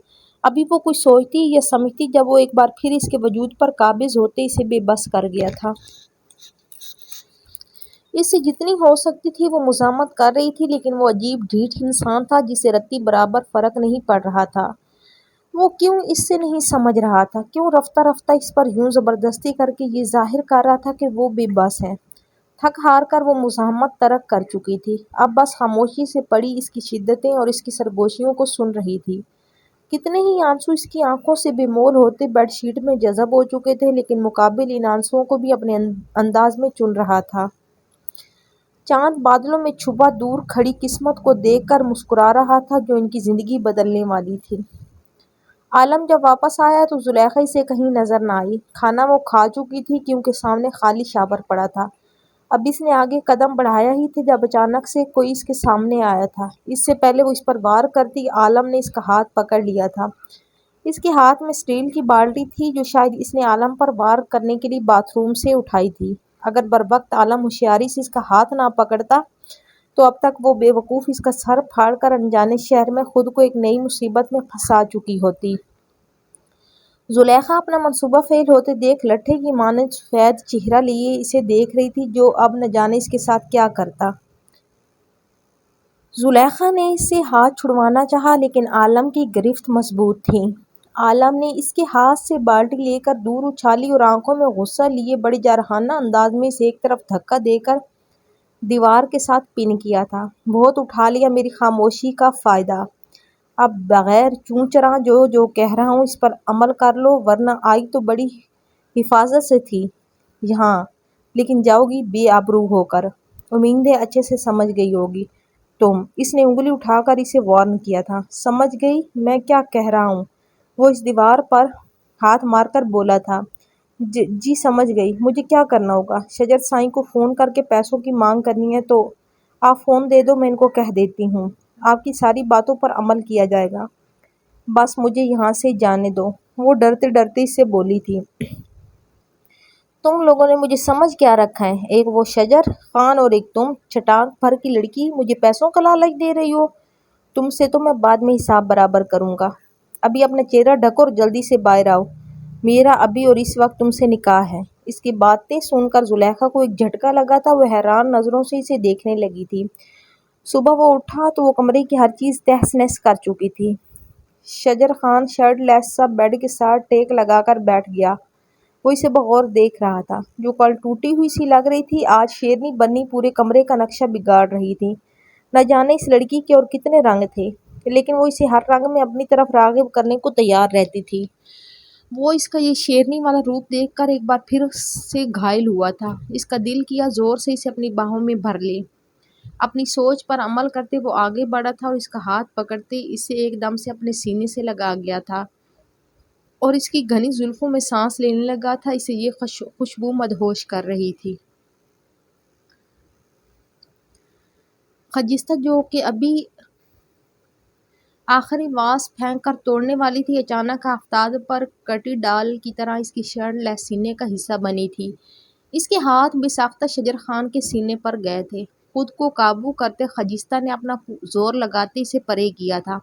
ابھی وہ کچھ سوچتی یا سمجھتی جب وہ ایک بار پھر اس کے وجود پر قابض ہوتے اسے بے بس کر گیا تھا۔ اس سے جتنی ہو سکتی تھی وہ مزاحمت کر رہی تھی لیکن وہ عجیب ڈھیٹ انسان تھا جسے رتی برابر فرق نہیں پڑ رہا تھا۔ وہ کیوں اس سے نہیں سمجھ رہا تھا؟ کیوں رفتہ رفتہ اس پر یوں زبردستی کر کے یہ ظاہر کر رہا تھا کہ وہ بے بس ہے؟ تھک ہار کر وہ مزاحمت ترک کر چکی تھی۔ اب بس خاموشی سے پڑی اس کی شدتیں اور اس کی سرگوشیوں کو سن رہی تھی۔ کتنے ہی آنسو اس کی آنکھوں سے بے مول ہوتے بیڈ شیٹ میں جذب ہو چکے تھے لیکن مقابل ان آنسوؤں کو بھی اپنے انداز میں چن رہا تھا۔ چاند بادلوں میں چھپا دور کھڑی قسمت کو دیکھ کر مسکرا رہا تھا جو ان کی زندگی بدلنے والی تھی۔ عالم جب واپس آیا تو زلیخا اسے کہیں نظر نہ آئی۔ کھانا وہ کھا چکی تھی کیونکہ سامنے خالی شاور پڑا تھا۔ اب اس نے آگے قدم بڑھایا ہی تھا جب اچانک سے کوئی اس کے سامنے آیا تھا۔ اس سے پہلے وہ اس پر وار کرتی عالم نے اس کا ہاتھ پکڑ لیا تھا۔ اس کے ہاتھ میں اسٹیل کی بالٹی تھی جو شاید اس نے عالم پر وار کرنے کے لیے باتھ روم سے اٹھائی تھی۔ اگر بروقت عالم ہوشیاری سے اس کا ہاتھ نہ پکڑتا تو اب تک وہ بے وقوف اس کا سر پھاڑ کر انجانے شہر میں خود کو ایک نئی مصیبت میں پھنسا چکی ہوتی۔ زلیخا اپنا منصوبہ فیل ہوتے دیکھ لٹھے کی مانند سفید چہرہ لیے اسے دیکھ رہی تھی، جو اب نہ جانے اس کے ساتھ کیا کرتا۔ زلیخا نے اس سے ہاتھ چھڑوانا چاہا لیکن عالم کی گرفت مضبوط تھی۔ عالم نے اس کے ہاتھ سے بالٹی لے کر دور اچھالی اور آنکھوں میں غصہ لیے بڑے جارحانہ انداز میں اسے ایک طرف دھکا دے کر دیوار کے ساتھ پن کیا تھا۔ بہت اٹھا لیا میری خاموشی کا فائدہ، اب بغیر چوں چراں جو کہہ رہا ہوں اس پر عمل کر لو، ورنہ آئی تو بڑی حفاظت سے تھی یہاں، لیکن جاؤ گی بے آبرو ہو کر۔ امید ہے اچھے سے سمجھ گئی ہوگی تم، اس نے انگلی اٹھا کر اسے وارن کیا تھا۔ سمجھ گئی میں کیا کہہ رہا ہوں؟ وہ اس دیوار پر ہاتھ مار کر بولا تھا۔ جی سمجھ گئی، مجھے کیا کرنا ہوگا؟ شجر سائیں کو فون کر کے پیسوں کی مانگ کرنی ہے تو آپ فون دے دو، میں ان کو کہہ دیتی ہوں، آپ کی ساری باتوں پر عمل کیا جائے گا، بس مجھے یہاں سے جانے دو۔ وہ ڈرتے ڈرتے اس سے بولی تھی۔ تم لوگوں نے مجھے سمجھ کیا رکھا ہے؟ ایک وہ شجر خان اور ایک تم چٹاک بھر کی لڑکی مجھے پیسوں کا لالچ دے رہی ہو؟ تم سے تو میں بعد میں حساب برابر کروں گا، ابھی اپنا چہرہ ڈھکو اور جلدی سے باہر آؤ، میرا ابھی اور اس وقت تم سے نکاح ہے۔ اس کی باتیں سن کر زلیخا کو ایک جھٹکا لگا تھا، وہ حیران نظروں سے اسے دیکھنے لگی تھی۔ صبح وہ اٹھا تو وہ کمرے کی ہر چیز تہس نہس کر چکی تھی۔ شجر خان شرٹ لیس سا بیڈ کے ساتھ ٹیک لگا کر بیٹھ گیا۔ وہ اسے بغور دیکھ رہا تھا، جو کل ٹوٹی ہوئی سی لگ رہی تھی آج شیرنی بنی پورے کمرے کا نقشہ بگاڑ رہی تھی۔ نہ جانے اس لڑکی کے اور کتنے رنگ تھے، لیکن وہ اسے ہر رنگ میں اپنی طرف راغب کرنے کو تیار رہتی تھی۔ وہ اس کا یہ شیرنی والا روپ دیکھ کر ایک بار پھر سے گھائل ہوا تھا۔ اس کا دل کیا زور سے اسے اپنی باہوں میں بھر لے۔ اپنی سوچ پر عمل کرتے وہ آگے بڑھا تھا اور اس کا ہاتھ پکڑتے اسے ایک دم سے اپنے سینے سے لگا گیا تھا اور اس کی گھنی زلفوں میں سانس لینے لگا تھا۔ اسے یہ خوشبو مدہوش کر رہی تھی۔ خجستہ جو کہ ابھی آخری واس پھینک کر توڑنے والی تھی، اچانک آفتاب پر کٹی ڈال کی طرح اس کی شرٹ لیس سینے کا حصہ بنی تھی۔ اس کے ہاتھ بے ساختہ شجر خان کے سینے پر گئے تھے۔ خود کو قابو کرتے خجستہ نے اپنا زور لگاتے اسے پرے کیا تھا۔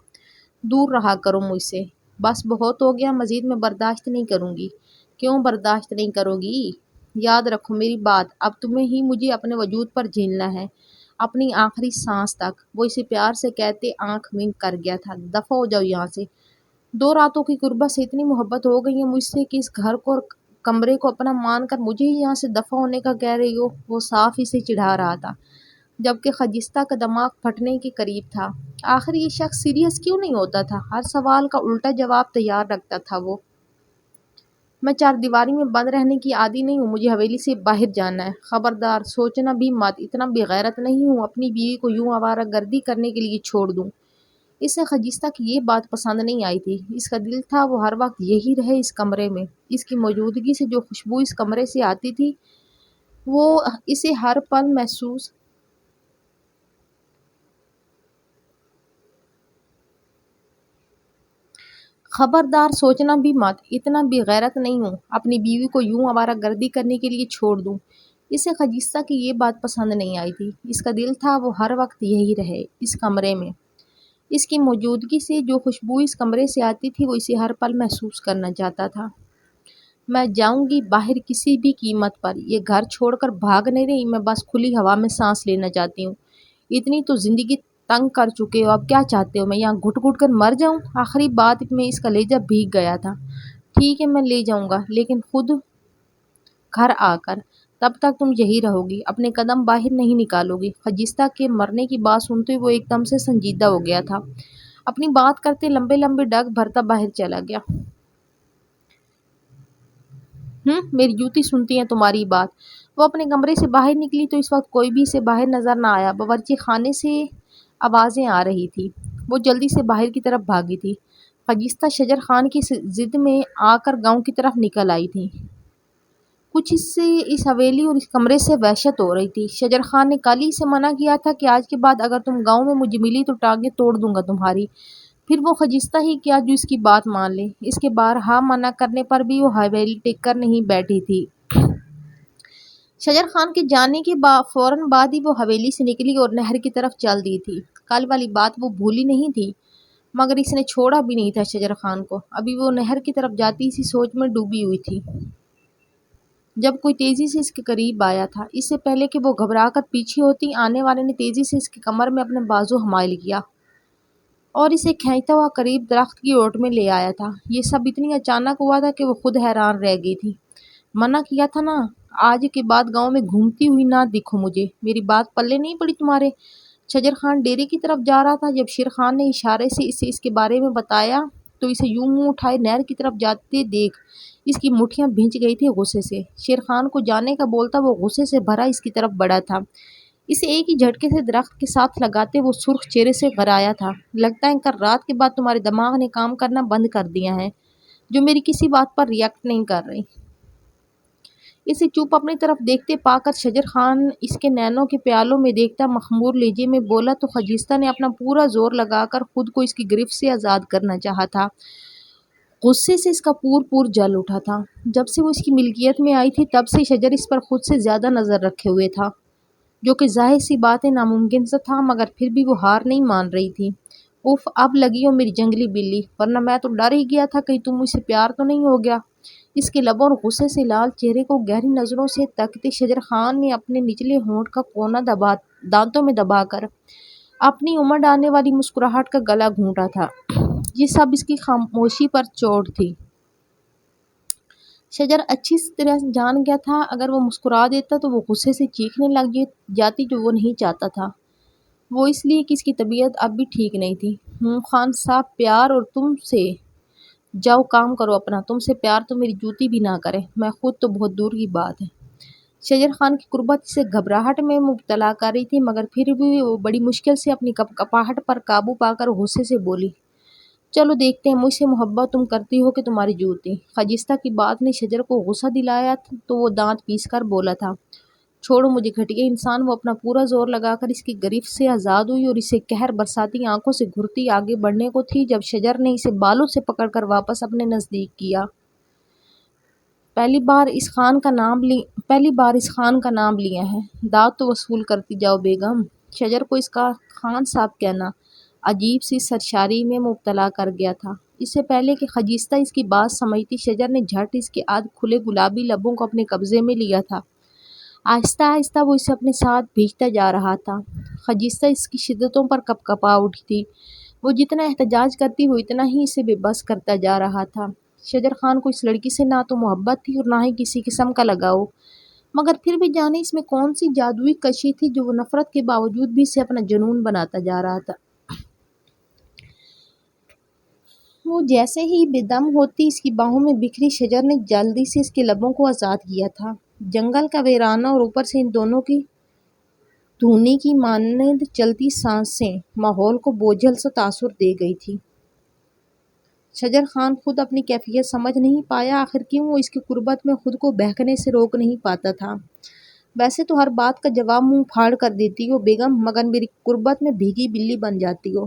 دور رہا کرو مجھ سے، بس بہت ہو گیا، مزید میں برداشت نہیں کروں گی۔ کیوں برداشت نہیں کرو گی؟ یاد رکھو میری بات، اب تمہیں ہی مجھے اپنے وجود پر جھیلنا ہے، اپنی آخری سانس تک۔ وہ اسے پیار سے کہتے آنکھ ونک کر گیا تھا۔ دفع ہو جاؤ یہاں سے۔ 2 راتوں کی غربت سے اتنی محبت ہو گئی ہے مجھ سے کہ اس گھر کو اور کمرے کو اپنا مان کر مجھے ہی یہاں سے دفع ہونے کا کہہ رہی ہو۔ وہ صاف اسے چڑھا رہا تھا، جبکہ خجستہ کا دماغ پھٹنے کے قریب تھا۔ آخر یہ شخص سیریس کیوں نہیں ہوتا تھا؟ ہر سوال کا الٹا جواب تیار رکھتا تھا وہ۔ میں 4 دیواری میں بند رہنے کی عادی نہیں ہوں، مجھے حویلی سے باہر جانا ہے۔ خبردار، سوچنا بھی مت، اتنا بے غیرت نہیں ہوں اپنی بیوی کو یوں آوارہ گردی کرنے کے لیے چھوڑ دوں۔ اسے خجستہ کی یہ بات پسند نہیں آئی تھی۔ اس کا دل تھا وہ ہر وقت یہی رہے اس کمرے میں۔ اس کی موجودگی سے جو خوشبو اس کمرے سے آتی تھی وہ اسے ہر پل محسوس خبردار، سوچنا بھی مت، اتنا بے غیرت نہیں ہوں اپنی بیوی کو یوں آوارہ گردی کرنے کے لیے چھوڑ دوں۔ اسے خجستہ کی یہ بات پسند نہیں آئی تھی۔ اس کا دل تھا وہ ہر وقت یہی رہے اس کمرے میں۔ اس کی موجودگی سے جو خوشبو اس کمرے سے آتی تھی وہ اسے ہر پل محسوس کرنا چاہتا تھا۔ میں جاؤں گی باہر کسی بھی قیمت پر، یہ گھر چھوڑ کر بھاگ نہیں رہی، میں بس کھلی ہوا میں سانس لینا چاہتی ہوں۔ اتنی تو زندگی تنگ کر چکے ہو، اب کیا چاہتے ہو میں یہاں گھٹ گھٹ کر مر جاؤں؟ آخری بات میں اس کا لہجہ بھیگ گیا تھا۔ ٹھیک ہے میں لے جاؤں گا، لیکن خود گھر آ کر، تب تک تم یہی رہو گی، اپنے قدم باہر نہیں نکالو گی۔ خجستہ کے مرنے کی بات سنتے وہ ایک دم سے سنجیدہ ہو گیا تھا۔ اپنی بات کرتے لمبے لمبے ڈگ بھرتا باہر چلا گیا۔ میری جوتی سنتی ہیں تمہاری بات۔ وہ اپنے کمرے سے باہر نکلی تو اس وقت کوئی بھی اسے باہر نظر نہ آیا۔ باورچی خانے سے آوازیں آ رہی تھی۔ وہ جلدی سے باہر کی طرف بھاگی تھی۔ خجستہ شجر خان کی ضد میں آ کر گاؤں کی طرف نکل آئی تھی۔ کچھ اس سے اس حویلی اور اس کمرے سے وحشت ہو رہی تھی۔ شجر خان نے کل ہی سے منع کیا تھا کہ آج کے بعد اگر تم گاؤں میں مجھے ملی تو ٹانگیں توڑ دوں گا تمہاری۔ پھر وہ خجستہ ہی کیا جو اس کی بات مان لے۔ اس کے بارہا منع کرنے پر بھی وہ حویلی ٹک کر نہیں بیٹھی تھی۔ شجر خان کے جانے کے فوراً بعد ہی وہ حویلی سے نکلی اور نہر کی طرف چل دی تھی۔ کل والی بات وہ بھولی نہیں تھی، مگر اس نے چھوڑا بھی نہیں تھا شجر خان کو۔ ابھی وہ نہر کی طرف جاتی اسی سوچ میں ڈوبی ہوئی تھی جب کوئی تیزی سے اس کے قریب آیا تھا۔ اس سے پہلے کہ وہ گھبرا کر پیچھے ہوتی، آنے والے نے تیزی سے اس کی کمر میں اپنے بازو حمائل کیا اور اسے کھینچتا ہوا قریب درخت کی اوٹ میں لے آیا تھا۔ یہ سب اتنی اچانک ہوا تھا کہ وہ خود حیران رہ گئی تھی۔ منع کیا تھا نا، آج کے بعد گاؤں میں گھومتی ہوئی نہ دکھو مجھے۔ میری بات پلے نہیں پڑی تمہارے؟ شجر خان ڈیرے کی طرف جا رہا تھا جب شیر خان نے اشارے سے اسے اس کے بارے میں بتایا تو اسے یوں منہ اٹھائے نہر کی طرف جاتے دیکھ اس کی مٹھیاں بھینچ گئی تھی غصے سے۔ شیر خان کو جانے کا بولتا وہ غصے سے بھرا اس کی طرف بڑھا تھا۔ اسے ایک ہی جھٹکے سے درخت کے ساتھ لگاتے وہ سرخ چہرے سے غرایا تھا۔ لگتا ہے کل رات کے بعد تمہارے دماغ نے کام کرنا بند کر دیا ہے، جو میری کسی بات پر ریئیکٹ نہیں کر رہی۔ اسے چوپ اپنی طرف دیکھتے پا کر شجر خان اس کے نینوں کے پیالوں میں دیکھتا مخمور لہجے میں بولا تو خجستہ نے اپنا پورا زور لگا کر خود کو اس کی گرفت سے آزاد کرنا چاہا تھا۔ غصے سے اس کا پور جل اٹھا تھا۔ جب سے وہ اس کی ملکیت میں آئی تھی تب سے شجر اس پر خود سے زیادہ نظر رکھے ہوئے تھا، جو کہ ظاہر سی بات ہے ناممکن سا تھا، مگر پھر بھی وہ ہار نہیں مان رہی تھی۔ اف، اب لگی ہو میری جنگلی بلی، ورنہ میں تو ڈر ہی گیا تھا کہیں تم مجھ سے پیار تو نہیں ہو گیا۔ اس کے لبوں اور غصے سے لال چہرے کو گہری نظروں سے تکتے شجر خان نے اپنے نچلے ہونٹ کا کونا دانتوں میں دبا کر اپنی امڑ آنے والی مسکراہٹ کا گلا گھونٹا تھا۔ یہ سب اس کی خاموشی پر چوٹ تھی۔ شجر اچھی طرح جان گیا تھا اگر وہ مسکرا دیتا تو وہ غصے سے چیخنے لگ جاتی، جو وہ نہیں چاہتا تھا۔ وہ اس لیے کہ اس کی طبیعت اب بھی ٹھیک نہیں تھی۔ خان صاحب، پیار اور تم سے؟ جاؤ کام کرو اپنا، تم سے پیار تو میری جوتی بھی نہ کرے، میں خود تو بہت دور کی بات ہے۔ شجر خان کی قربت اسے گھبراہٹ میں مبتلا کر رہی تھی، مگر پھر بھی وہ بڑی مشکل سے اپنی کپاہٹ پر قابو پا کر غصے سے بولی، چلو دیکھتے ہیں مجھ سے محبت تم کرتی ہو کہ تمہاری جوتی۔ خجستہ کی بات نے شجر کو غصہ دلایا تو وہ دانت پیس کر بولا تھا، چھوڑو مجھے گھٹیا انسان۔ وہ اپنا پورا زور لگا کر اس کی گرفت سے آزاد ہوئی اور اسے قہر برساتی آنکھوں سے گھرتی آگے بڑھنے کو تھی جب شجر نے اسے بالوں سے پکڑ کر واپس اپنے نزدیک کیا۔ پہلی بار اس خان کا نام لیا ہے، داد تو وصول کرتی جاؤ بیگم۔ شجر کو اس کا خان صاحب کہنا عجیب سی سرشاری میں مبتلا کر گیا تھا۔ اس سے پہلے کہ خجستہ اس کی بات سمجھتی، شجر نے جھٹ اس کے آدھ کھلے گلابی لبوں کو اپنے قبضے میں لیا تھا۔ آہستہ آہستہ وہ اسے اپنے ساتھ بھیجتا جا رہا تھا۔ خجستہ اس کی شدتوں پر کپا اٹھی تھی۔ وہ جتنا احتجاج کرتی وہ اتنا ہی اسے بے بس کرتا جا رہا تھا۔ شجر خان کو اس لڑکی سے نہ تو محبت تھی اور نہ ہی کسی قسم کا لگاؤ، مگر پھر بھی جانے اس میں کون سی جادوئی کشی تھی جو وہ نفرت کے باوجود بھی اسے اپنا جنون بناتا جا رہا تھا۔ وہ جیسے ہی بے دم ہوتی اس کی باہوں میں بکھری، شجر نے جلدی سے اس کے لبوں کو آزاد کیا تھا۔ جنگل کا ویرانہ اور اوپر سے ان دونوں کی دھونی کی مانند چلتی سانسیں ماحول کو بوجھل سا تاثر دے گئی تھی۔ شجر خان خود اپنی کیفیت سمجھ نہیں پایا، آخر کیوں وہ اس کی قربت میں خود کو بہکنے سے روک نہیں پاتا تھا۔ ویسے تو ہر بات کا جواب منہ پھاڑ کر دیتی ہو بیگم، مگر میری قربت میں بھیگی بلی بن جاتی ہو۔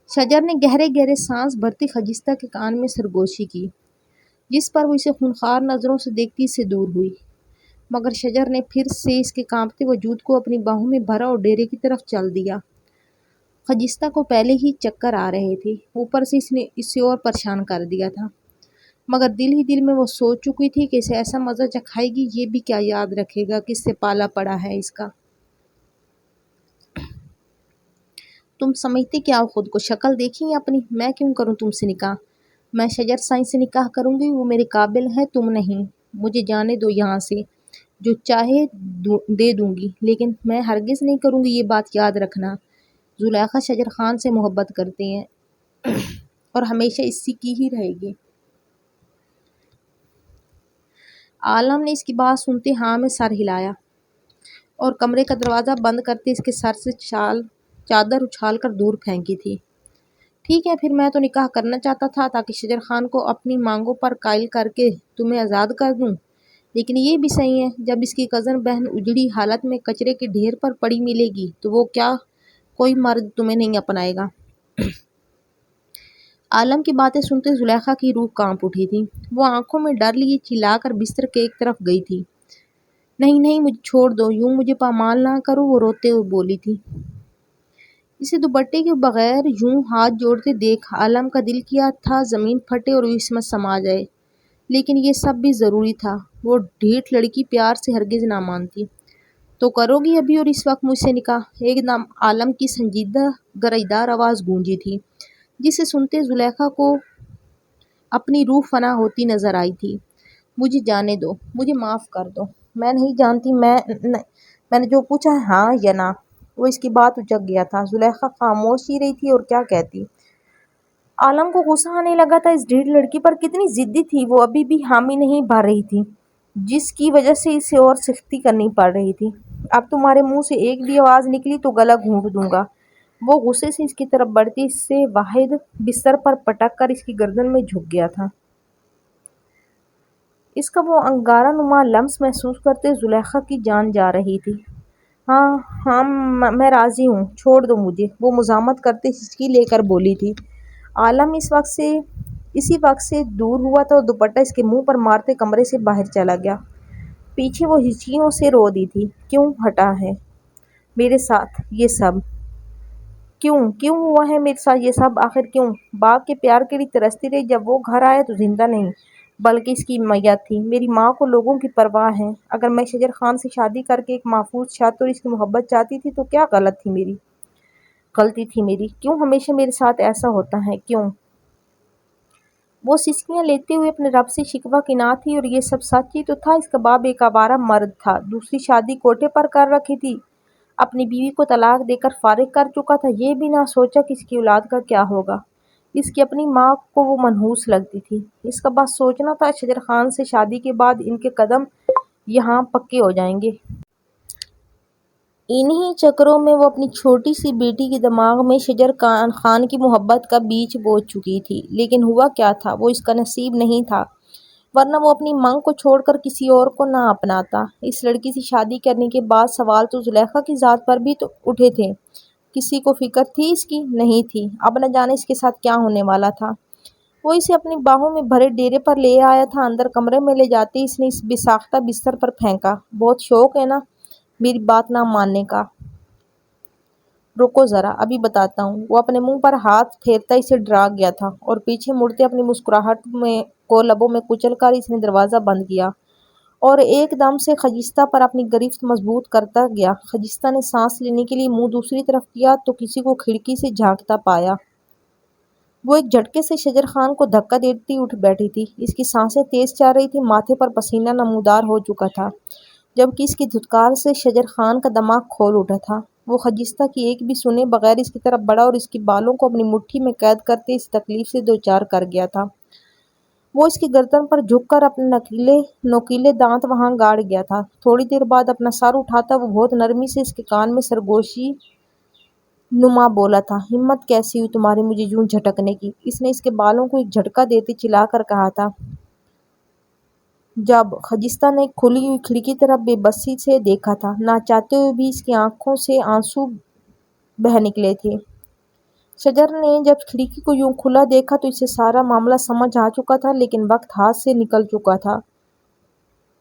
شجر نے گہرے گہرے سانس بھرتی خجستہ کے کان میں سرگوشی کی، جس پر وہ اسے خونخوار نظروں سے دیکھتی اس سے دور ہوئی، مگر شجر نے پھر سے اس کے کانپتے وجود کو اپنی باہوں میں بھرا اور ڈیرے کی طرف چل دیا۔ خجستہ کو پہلے ہی چکر آ رہے تھے، اوپر سے اس نے اسے اور پریشان کر دیا تھا، مگر دل ہی دل میں وہ سوچ چکی تھی کہ اسے ایسا مزہ چکھائے گی، یہ بھی کیا یاد رکھے گا کہ اس سے پالا پڑا ہے اس کا۔ تم سمجھتے کیا ہو خود کو؟ شکل دیکھی اپنی؟ میں کیوں کروں تم سے نکاح؟ میں شجر سائیں سے نکاح کروں گی، وہ میرے قابل ہے، تم نہیں۔ مجھے جانے دو یہاں سے، جو چاہے دے دوں گی، لیکن میں ہرگز نہیں کروں گی، یہ بات یاد رکھنا۔ زلیخا شجر خان سے محبت کرتی ہیں اور ہمیشہ اسی کی ہی رہے گی۔ عالم نے اس کی بات سنتے ہاں میں سر ہلایا اور کمرے کا دروازہ بند کرتے اس کے سر سے چادر اچھال کر دور پھینکی تھی۔ ٹھیک ہے، پھر میں تو نکاح کرنا چاہتا تھا تاکہ شجر خان کو اپنی مانگوں پر قائل کر کے تمہیں آزاد کر دوں، لیکن یہ بھی صحیح ہے، جب اس کی کزن بہن اجڑی حالت میں کچرے کے ڈھیر پر پڑی ملے گی تو وہ کیا کوئی مرد تمہیں نہیں اپنائے گا۔ عالم کی باتیں سنتے زلیخا کی روح کانپ اٹھی تھی۔ وہ آنکھوں میں ڈر لیے چلا کر بستر کے ایک طرف گئی تھی۔ نہیں نہیں مجھے چھوڑ دو، یوں مجھے پامال نہ کرو، وہ روتے ہوئے بولی تھی۔ اسے دوپٹے کے بغیر یوں ہاتھ جوڑتے دیکھ عالم کا دل کیا تھا زمین پھٹے اور اس میں سما جائے، لیکن یہ سب بھی ضروری تھا۔ وہ ڈھیٹ لڑکی پیار سے ہرگز نہ مانتی۔ تو کرو گی ابھی اور اس وقت مجھ سے نکاح؟ ایک دم عالم کی سنجیدہ گرجدار آواز گونجی تھی، جسے سنتے زلیخا کو اپنی روح فنا ہوتی نظر آئی تھی۔ مجھے جانے دو، مجھے معاف کر دو، میں نہیں جانتی، میں نے جو پوچھا ہے ہاں یا نہ۔ وہ اس کی بات اچک گیا تھا۔ زلیخا خاموش ہی رہی تھی اور کیا کہتی۔ عالم کو غصہ آنے لگا تھا، اس ڈھیٹ لڑکی پر کتنی ضدی تھی۔ وہ ابھی بھی حامی نہیں بھر رہی تھی، جس کی وجہ سے اسے اور سختی کرنی پڑ رہی تھی۔ اب تمہارے منہ سے ایک بھی آواز نکلی تو گلا گھونٹ دوں گا۔ وہ غصے سے اس کی طرف بڑھتی اس سے واحد بستر پر پٹک کر اس کی گردن میں جھک گیا تھا۔ اس کا وہ انگارہ نما لمس محسوس کرتے زلیخا کی جان جا رہی تھی۔ ہاں ہاں میں راضی ہوں، چھوڑ دو مجھے، وہ مزاحمت کرتے ہچکی لے کر بولی تھی۔ عالم اسی وقت سے دور ہوا تھا اور دوپٹہ اس کے منہ پر مارتے کمرے سے باہر چلا گیا۔ پیچھے وہ ہچکیوں سے رو دی تھی۔ کیوں ہٹا ہے میرے ساتھ یہ سب؟ کیوں ہوا ہے میرے ساتھ یہ سب؟ آخر کیوں؟ باغ کے پیار کے لیے ترستی رہی، جب وہ گھر آیا تو زندہ نہیں بلکہ اس کی میت تھی۔ میری ماں کو لوگوں کی پرواہ ہے۔ اگر میں شجر خان سے شادی کر کے ایک محفوظ چھت اور اس کی محبت چاہتی تھی تو کیا غلطی تھی میری؟ کیوں ہمیشہ میرے ساتھ ایسا ہوتا ہے؟ کیوں؟ وہ سسکیاں لیتے ہوئے اپنے رب سے شکوہ کنا تھی، اور یہ سب سچ ہی تو تھا۔ اس کا باپ ایک آوارہ مرد تھا، دوسری شادی کوٹے پر کر رکھی تھی، اپنی بیوی کو طلاق دے کر فارغ کر چکا تھا، یہ بھی نہ سوچا کہ اس کی اولاد کا کیا ہوگا۔ اس کی اپنی ماں کو وہ منحوس لگتی تھی۔ اس کا بس سوچنا تھا شجر خان سے شادی کے بعد ان کے قدم یہاں پکے ہو جائیں گے۔ انہی چکروں میں وہ اپنی چھوٹی سی بیٹی کے دماغ میں شجر خان کی محبت کا بیج بو چکی تھی، لیکن ہوا کیا تھا، وہ اس کا نصیب نہیں تھا، ورنہ وہ اپنی منگ کو چھوڑ کر کسی اور کو نہ اپناتا۔ اس لڑکی سے شادی کرنے کے بعد سوال تو زلیخا کی ذات پر بھی تو اٹھے تھے۔ کسی کو فکر تھی اس کی؟ نہیں تھی۔ اب نہ جانے اس کے ساتھ کیا ہونے والا تھا۔ وہ اسے اپنی باہوں میں بھرے ڈیرے پر لے آیا تھا۔ اندر کمرے میں لے جاتے اس نے اس بے ساختہ بستر پر پھینکا۔ بہت شوق ہے نا میری بات نہ ماننے کا؟ رکو ذرا، ابھی بتاتا ہوں۔ وہ اپنے منہ پر ہاتھ پھیرتا اسے ڈرا گیا تھا، اور پیچھے مڑتے اپنی مسکراہٹ کو لبوں میں کچل کر اس نے دروازہ بند کیا اور ایک دم سے خجستہ پر اپنی گرفت مضبوط کرتا گیا۔ خجستہ نے سانس لینے کے لیے منہ دوسری طرف کیا تو کسی کو کھڑکی سے جھانکتا پایا۔ وہ ایک جھٹکے سے شجر خان کو دھکا دیتی اٹھ بیٹھی تھی۔ اس کی سانسیں تیز چل رہی تھیں، ماتھے پر پسینہ نمودار ہو چکا تھا، جبکہ اس کی دھتکار سے شجر خان کا دماغ کھول اٹھا تھا۔ وہ خجستہ کی ایک بھی سنے بغیر اس کی طرف بڑھا اور اس کے بالوں کو اپنی مٹھی میں قید کرتے اس تکلیف سے دوچار کر گیا تھا۔ وہ اس کی گردن پر جھک کر اپنے نوکیلے دانت وہاں گاڑ گیا تھا۔ تھوڑی دیر بعد اپنا سر اٹھاتا وہ بہت نرمی سے اس کے کان میں سرگوشی نما بولا تھا۔ ہمت کیسی ہوئی تمہاری مجھے یوں جھٹکنے کی؟ اس نے اس کے بالوں کو ایک جھٹکا دیتے چلا کر کہا تھا، جب خجستہ نے کھلی ہوئی کھڑکی طرف بے بسی سے دیکھا تھا۔ نہ چاہتے ہوئے بھی اس کی آنکھوں سے آنسو بہہ نکلے تھے۔ شجر نے جب کھڑکی کو یوں کھلا دیکھا تو اسے سارا معاملہ سمجھ آ چکا تھا، لیکن وقت ہاتھ سے نکل چکا تھا۔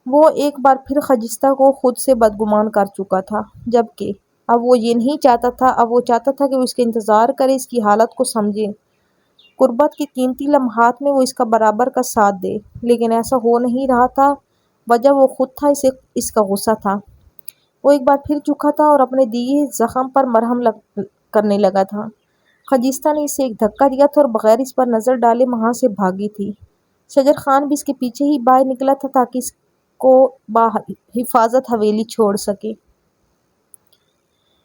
وہ ایک بار پھر خجستہ کو خود سے بدگمان کر چکا تھا، جبکہ اب وہ یہ نہیں چاہتا تھا۔ اب وہ چاہتا تھا کہ وہ اس کا انتظار کرے، اس کی حالت کو سمجھے، قربت کے قیمتی لمحات میں وہ اس کا برابر کا ساتھ دے، لیکن ایسا ہو نہیں رہا تھا۔ وجہ وہ خود تھا، اس کا غصہ تھا۔ وہ ایک بار پھر چکھا تھا اور اپنے دیے زخم پر مرہم کرنے لگا تھا۔ خجستہ نے اسے ایک دھکا دیا تھا اور بغیر اس پر نظر ڈالے وہاں سے بھاگی تھی۔ شجر خان بھی اس کے پیچھے ہی باہر نکلا تھا تاکہ اس کو بحفاظت حویلی چھوڑ سکے۔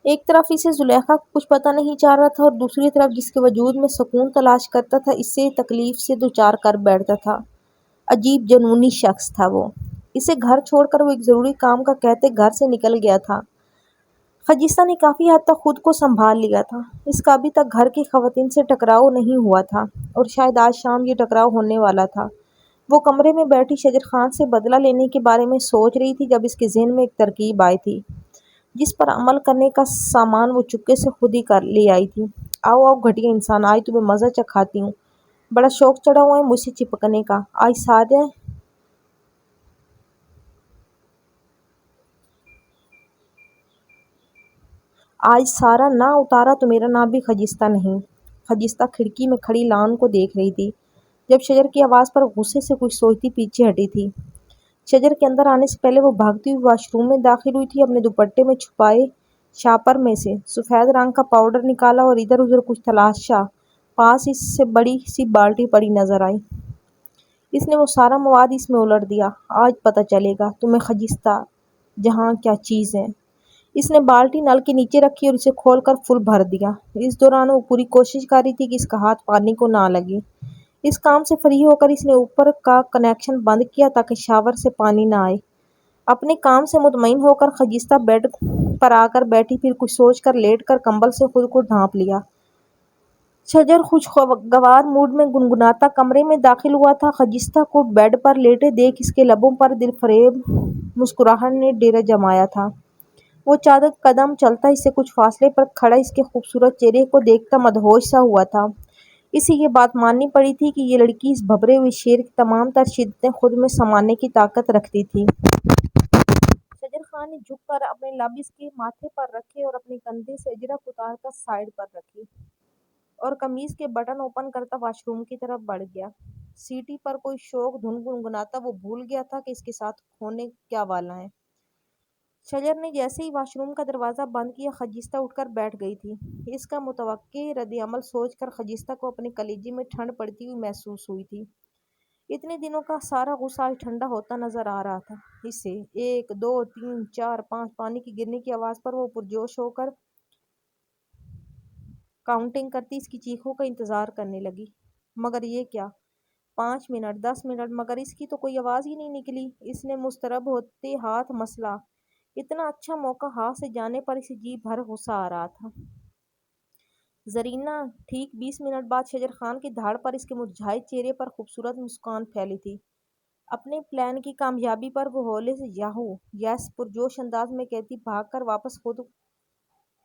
ایک طرف اسے زلیخا کا کچھ پتہ نہیں چل رہا تھا اور دوسری طرف جس کے وجود میں سکون تلاش کرتا تھا اسے تکلیف سے دوچار کر بیٹھتا تھا۔ عجیب جنونی شخص تھا وہ۔ اسے گھر چھوڑ کر وہ ایک ضروری کام کا کہتے گھر سے نکل گیا تھا۔ خجستہ نے کافی حد تک خود کو سنبھال لیا تھا۔ اس کا ابھی تک گھر کی خواتین سے ٹکراؤ نہیں ہوا تھا، اور شاید آج شام یہ ٹکراؤ ہونے والا تھا۔ وہ کمرے میں بیٹھی شجر خان سے بدلہ لینے کے بارے میں سوچ رہی تھی جب اس کے ذہن میں ایک ترکیب آئی تھی، جس پر عمل کرنے کا سامان وہ چپکے سے خود ہی لے آئی تھی۔ آؤ گھٹیا انسان، آج تمہیں مزہ چکھاتی ہوں۔ بڑا شوق چڑھا ہوا ہے مجھ سے چپکنے کا، آج سارے آج سارا نہ اتارا تو میرا نام بھی خجستہ نہیں۔ خجستہ کھڑکی میں کھڑی لان کو دیکھ رہی تھی۔ جب شجر کی آواز پر غصے سے کچھ سوچتی پیچھے ہٹی تھی۔ شجر کے اندر آنے سے پہلے وہ بھاگتی ہوئی واش روم میں داخل ہوئی تھی، اپنے دوپٹے میں چھپائے شاپر میں سے سفید رنگ کا پاؤڈر نکالا اور ادھر ادھر کچھ تلاشا۔ پاس اس سے بڑی سی بالٹی پڑی نظر آئی۔ اس نے وہ سارا مواد اس میں الٹ دیا۔ آج پتہ چلے گا تمہیں خجستہ جہاں کیا چیز ہے۔ اس نے بالٹی نل کے نیچے رکھی اور اسے کھول کر فل بھر دیا۔ اس دوران وہ پوری کوشش کر رہی تھی کہ اس کا ہاتھ پانی کو نہ لگے۔ اس کام سے فری ہو کر اس نے اوپر کا کنیکشن بند کیا تاکہ شاور سے پانی نہ آئے۔ اپنے کام سے مطمئن ہو کر خجستہ بیڈ پر آ کر بیٹھی، پھر کچھ سوچ کر لیٹ کر کمبل سے خود کو ڈھانپ لیا۔ شجر خوشگوار موڈ میں گنگناتا کمرے میں داخل ہوا تھا۔ خجستہ کو بیڈ پر لیٹے دیکھ اس کے لبوں پر دل فریب مسکراہٹ نے ڈیرا جمایا تھا۔ وہ چند قدم چلتا اس سے کچھ فاصلے پر کھڑا اس کے خوبصورت چہرے کو دیکھتا مدہوش سا ہوا تھا۔ اسے یہ بات ماننی پڑی تھی کہ یہ لڑکی اس بھنورے ہوئے شیر کی تمام تر شدتیں خود میں سمانے کی طاقت رکھتی تھی۔ شجر خان نے جھک کر اپنے لب اس کے ماتھے پر رکھے اور اپنے کندھے سے اجرک اتار کر سائیڈ پر رکھی اور قمیض کے بٹن اوپن کرتا واش روم کی طرف بڑھ گیا۔ سیٹی پر کوئی شوق دھن گنگناتا وہ بھول گیا تھا کہ اس کے ساتھ ہونے کیا والا ہے۔ شجر نے جیسے ہی واش روم کا دروازہ بند کیا، خجستہ اٹھ کر بیٹھ گئی تھی۔ اس کا متوقع رد عمل سوچ کر خجستہ کو اپنے کلیجے میں ٹھنڈ پڑتی ہوئی محسوس ہوئی تھی۔ اتنے دنوں کا سارا غصہ آج ٹھنڈا ہوتا نظر آ رہا تھا اسے۔ 1 2 3 4 5 پانی کی گرنے کی آواز پر وہ پرجوش ہو کر کاؤنٹنگ کرتی اس کی چیخوں کا انتظار کرنے لگی۔ مگر یہ کیا؟ 5 منٹ 10 منٹ مگر اس کی تو کوئی آواز ہی نہیں نکلی۔ اس نے مضطرب ہوتے ہاتھ مسلا۔ اتنا اچھا موقع ہاتھ سے جانے پر اسے جی بھر غصہ آ رہا تھا۔ زرینہ ٹھیک 20 منٹ بعد شجر خان کی دھاڑ پر اس کے مرجھائے چہرے پر خوبصورت مسکان پھیلی تھی۔ اپنے پلان کی کامیابی پر وہ ہولے سے یاہو یس پرجوش انداز میں کہتی بھاگ کر واپس خود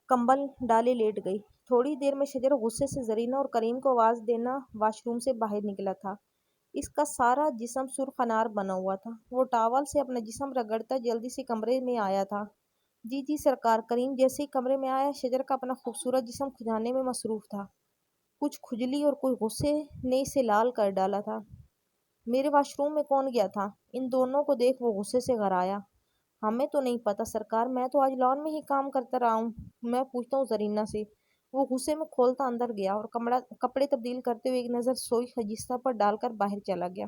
کمبل ڈالے لیٹ گئی۔ تھوڑی دیر میں شجر غصے سے زرینہ اور کریم کو آواز دینا واش روم سے باہر نکلا تھا۔ اس کا سارا جسم سرخ انار بنا ہوا تھا۔ وہ ٹاول سے اپنا جسم رگڑتا جلدی سے کمرے میں آیا تھا۔ جی جی سرکار۔ کریم جیسے ہی کمرے میں آیا، شجر کا اپنا خوبصورت جسم کھجانے میں مصروف تھا۔ کچھ کھجلی اور کچھ غصے نے اسے لال کر ڈالا تھا۔ میرے واش روم میں کون گیا تھا؟ ان دونوں کو دیکھ وہ غصے سے گھرایا۔ ہمیں تو نہیں پتا سرکار، میں تو آج لان میں ہی کام کرتا رہا ہوں۔ میں پوچھتا ہوں زرینہ سے۔ وہ غصے میں کھولتا اندر گیا اور کپڑے تبدیل کرتے ہوئے ایک نظر سوئی خجستہ پر ڈال کر باہر چلا گیا۔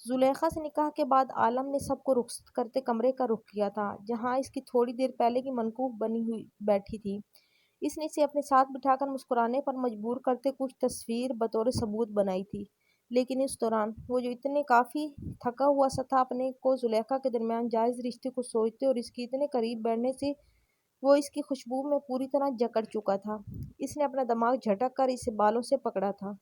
زلیخا سے نکاح کے بعد عالم نے سب کو رخصت کرتے کمرے کا رخ کیا تھا جہاں اس کی تھوڑی دیر پہلے کی منقوف بنی ہوئی بیٹھی تھی۔ اس نے اسے اپنے ساتھ بٹھا کر مسکرانے پر مجبور کرتے کچھ تصویر بطور ثبوت بنائی تھی، لیکن اس دوران وہ جو اتنے کافی تھکا ہوا سا تھا، اپنے کو زلیخا کے درمیان جائز رشتے کو سوچتے اور اس کے اتنے قریب بیٹھنے سے وہ اس کی خوشبو میں پوری طرح جکڑ چکا تھا۔ اس نے اپنا دماغ جھٹک کر اسے بالوں سے پکڑا تھا۔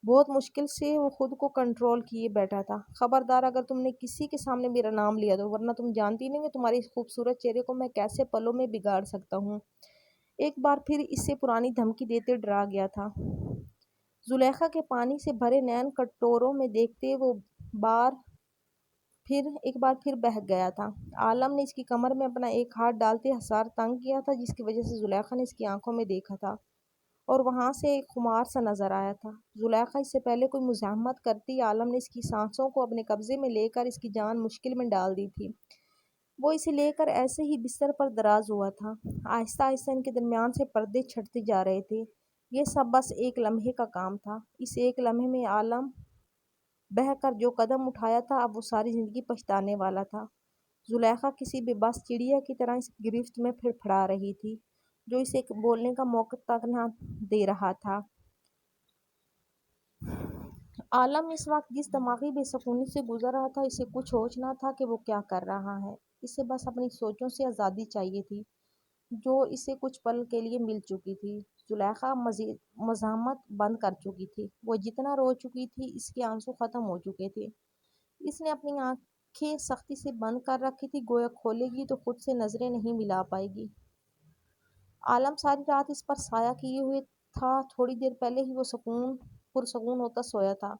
بہت مشکل سے وہ خود کو کنٹرول کیے بیٹھا تھا۔ خبردار اگر تم نے کسی کے سامنے میرا نام لیا تو، ورنہ تم جانتی نہیں کہ تمہارے اس خوبصورت چہرے کو میں کیسے پلوں میں بگاڑ سکتا ہوں۔ ایک بار پھر اسے پرانی دھمکی دیتے ڈرا گیا تھا۔ زلیخا کے پانی سے بھرے نین کٹوروں میں دیکھتے وہ ایک بار پھر بہک گیا تھا۔ عالم نے اس کی کمر میں اپنا ایک ہاتھ ڈالتے حسار تنگ کیا تھا، جس کی وجہ سے زلیخا نے اس کی آنکھوں میں دیکھا تھا اور وہاں سے ایک خمار سا نظر آیا تھا۔ زلیخا اس سے پہلے کوئی مزاحمت کرتی، عالم نے اس کی سانسوں کو اپنے قبضے میں لے کر اس کی جان مشکل میں ڈال دی تھی۔ وہ اسے لے کر ایسے ہی بستر پر دراز ہوا تھا۔ آہستہ آہستہ ان کے درمیان سے پردے چھٹتے جا رہے تھے۔ یہ سب بس ایک لمحے کا کام تھا۔ اس ایک لمحے میں عالم بہہ کر جو قدم اٹھایا تھا، اب وہ ساری زندگی پچھتانے والا تھا۔ زلیخا کسی بے بس چڑیا کی طرح اس گرفت میں پھڑپھڑا رہی تھی، جو اسے بولنے کا موقع تک نہ دے رہا تھا۔ عالم اس وقت جس دماغی بے سکونی سے گزر رہا تھا، اسے کچھ ہوش نہ تھا کہ وہ کیا کر رہا ہے۔ اسے بس اپنی سوچوں سے آزادی چاہیے تھی، جو اسے کچھ پل کے لیے مل چکی تھی۔ زلیخا مزاحمت بند کر چکی تھی۔ وہ جتنا رو چکی تھی، اس کے آنسو ختم ہو چکے تھے۔ اس نے اپنی آنکھیں سختی سے بند کر رکھی تھی، گویا کھولے گی تو خود سے نظریں نہیں ملا پائے گی۔ عالم ساری رات اس پر سایہ کیے ہوئے تھا۔ تھوڑی دیر پہلے ہی وہ پرسکون ہوتا سویا تھا،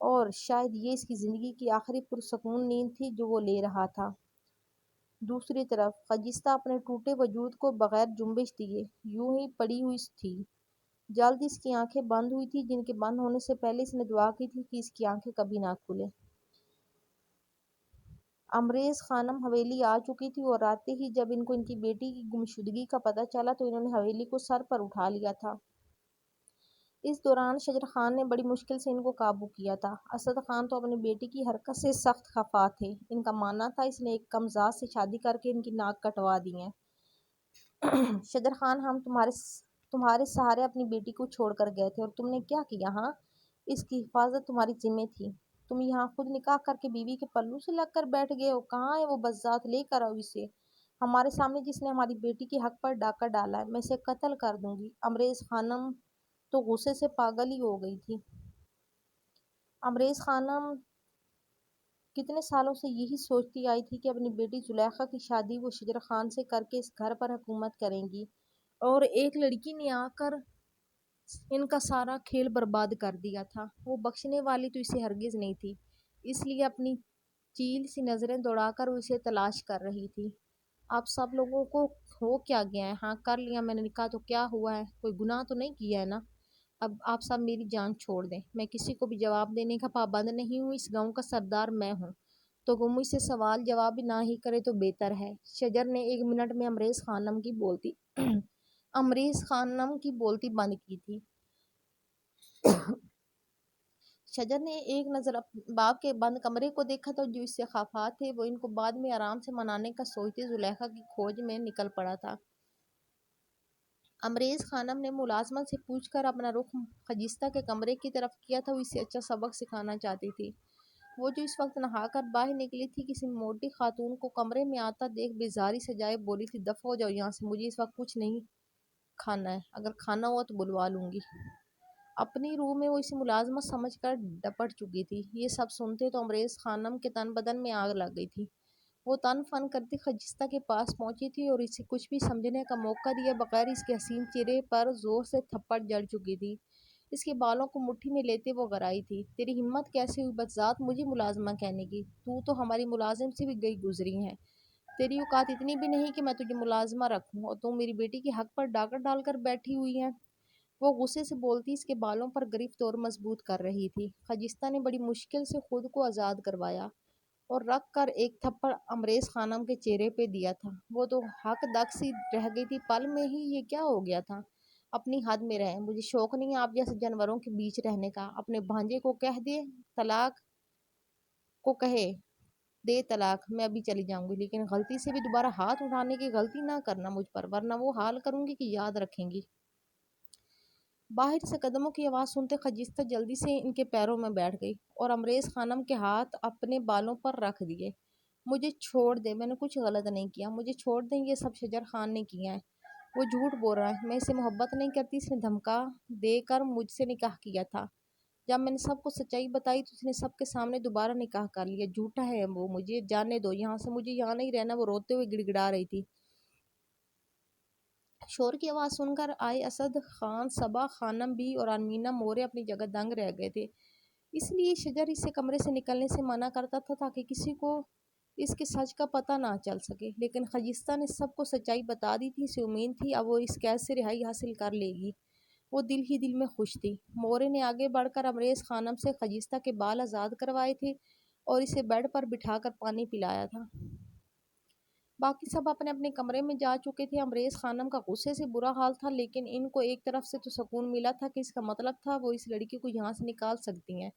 اور شاید یہ اس کی زندگی کی آخری پرسکون نیند تھی جو وہ لے رہا تھا۔ دوسری طرف خجستہ اپنے ٹوٹے وجود کو بغیر جنبش دیے یوں ہی پڑی ہوئی تھی۔ جلد اس کی آنکھیں بند ہوئی تھی، جن کے بند ہونے سے پہلے اس نے دعا کی تھی کہ اس کی آنکھیں کبھی نہ کھلیں۔ امریز خانم حویلی آ چکی تھی اور آتے ہی جب ان کو ان کی بیٹی کی گمشدگی کا پتہ چلا تو انہوں نے حویلی کو سر پر اٹھا لیا تھا۔ اس دوران شجر خان نے بڑی مشکل سے ان کو قابو کیا تھا۔ اسد خان تو اپنی بیٹی کی حرکت سے سخت خفا تھے۔ ان کا ماننا تھا اس نے ایک کمزاد سے شادی کر کے ان کی ناک کٹوا دی ہے۔ شجر خان، ہم تمہارے سہارے اپنی بیٹی کو چھوڑ کر گئے تھے اور تم نے کیا کیا؟ ہاں، اس کی حفاظت تمہاری ذمہ تھی۔ تم یہاں خود نکاح کر کے بیوی کے پلو سے لگ کر بیٹھ گئے ہو۔ کہاں ہے وہ بزات؟ لے کر آؤ اسے۔ ہمارے سامنے جس نے ہماری بیٹی کے حق پر ڈاکہ ڈالا ہے، میں اسے قتل کر دوں گی۔ امریز خانم تو غصے سے پاگل ہی ہو گئی تھی۔ امریز خانم کتنے سالوں سے یہی سوچتی آئی تھی کہ اپنی بیٹی زلیخا کی شادی وہ شجر خان سے کر کے اس گھر پر حکومت کریں گی، اور ایک لڑکی نے آ کر ان کا سارا کھیل برباد کر دیا تھا۔ وہ بخشنے والی تو اسے ہرگز نہیں تھی، اس لیے اپنی چیل سی نظریں دوڑا کر وہ اسے تلاش کر رہی تھی۔ آپ سب لوگوں کو ہو کیا گیا ہے؟ ہاں، کر لیا میں نے نکاح، تو کیا ہوا ہے؟ کوئی گناہ تو نہیں کیا ہے نا؟ اب آپ سب میری جان چھوڑ دیں، میں کسی کو بھی جواب دینے کا پابند نہیں ہوں، اس گاؤں کا سردار میں ہوں، تو وہ مجھ سے سوال جواب نہ ہی کرے تو بہتر ہے۔ شجر نے ایک منٹ میں امریز خانم کی بولتی بند کی تھی۔ شجر نے ایک نظر باپ کے بند کمرے کو دیکھا تو جو اس سے خفا تھے وہ ان کو بعد میں آرام سے منانے کا سوچتے زلیخا کی کھوج میں نکل پڑا تھا۔ امریز خانم نے ملازمت سے پوچھ کر اپنا رخ خجستہ کے کمرے کی طرف کیا تھا۔ وہ اسے اچھا سبق سکھانا چاہتی تھی۔ وہ جو اس وقت نہا کر باہر نکلی تھی، کسی موٹی خاتون کو کمرے میں آتا دیکھ بیزاری سے جائے بولی تھی، دفع ہو جاؤ یہاں سے، مجھے اس وقت کچھ نہیں کھانا ہے، اگر کھانا ہوا تو بلوا لوں گی۔ اپنی روح میں وہ اسے ملازمت سمجھ کر ڈپٹ چکی تھی۔ یہ سب سنتے تو امریز خانم کے تن بدن میں آگ لگ گئی تھی۔ وہ تن فن کرتی خجستہ کے پاس پہنچی تھی اور اسے کچھ بھی سمجھنے کا موقع دیے بغیر اس کے حسین چہرے پر زور سے تھپڑ جڑ چکی تھی۔ اس کے بالوں کو مٹھی میں لیتے وہ گرائی تھی، تیری ہمت کیسے ہوئی بذات مجھے ملازمہ کہنے کی؟ تو ہماری ملازم سے بھی گئی گزری ہے، تیری اوقات اتنی بھی نہیں کہ میں تجھے ملازمہ رکھوں، اور تم میری بیٹی کے حق پر ڈاکہ ڈال کر بیٹھی ہوئی ہے۔ وہ غصے سے بولتی اس کے بالوں پر گرفت اور مضبوط کر رہی تھی۔ خجستہ نے بڑی مشکل سے خود کو آزاد کروایا اور رکھ کر ایک تھپڑ امریز خانم کے چہرے پہ دیا تھا۔ وہ تو ہک دک سی رہ گئی تھی، پل میں ہی یہ کیا ہو گیا تھا؟ اپنی حد میں رہیں، مجھے شوق نہیں ہے آپ جیسے جانوروں کے بیچ رہنے کا۔ اپنے بھانجے کو کہہ دے طلاق، میں ابھی چلی جاؤں گی، لیکن غلطی سے بھی دوبارہ ہاتھ اٹھانے کی غلطی نہ کرنا مجھ پر، ورنہ وہ حال کروں گی کہ یاد رکھیں گی۔ باہر سے قدموں کی آواز سنتے خجستہ جلدی سے ان کے پیروں میں بیٹھ گئی اور امریز خانم کے ہاتھ اپنے بالوں پر رکھ دیے۔ مجھے چھوڑ دیں، میں نے کچھ غلط نہیں کیا، مجھے چھوڑ دیں، یہ سب شجر خان نے کیا ہے، وہ جھوٹ بول رہا ہے، میں اسے محبت نہیں کرتی، اس نے دھمکا دے کر مجھ سے نکاح کیا تھا، جب میں نے سب کو سچائی بتائی تو اس نے سب کے سامنے دوبارہ نکاح کر لیا، جھوٹا ہے وہ، مجھے جانے دو یہاں سے، مجھے یہاں نہیں رہنا۔ وہ روتے ہوئے گڑ گڑا رہی تھی۔ شور کی آواز سن کر آئے اسد خان، صبا خانم بھی اور آرمینہ مورے اپنی جگہ دنگ رہ گئے تھے۔ اس لیے شجر اسے کمرے سے نکلنے سے منع کرتا تھا تاکہ کسی کو اس کے سچ کا پتہ نہ چل سکے، لیکن خجستہ نے سب کو سچائی بتا دی تھی۔ اسے امید تھی اب وہ اس قید سے رہائی حاصل کر لے گی۔ وہ دل ہی دل میں خوش تھی۔ مورے نے آگے بڑھ کر امریز خانم سے خجستہ کے بال آزاد کروائے تھے اور اسے بیڈ پر بٹھا کر پانی پلایا تھا۔ باقی سب اپنے اپنے کمرے میں جا چکے تھے۔ امریز خانم کا غصے سے برا حال تھا، لیکن ان کو ایک طرف سے تو سکون ملا تھا کہ اس کا مطلب تھا وہ اس لڑکی کو یہاں سے نکال سکتی ہیں،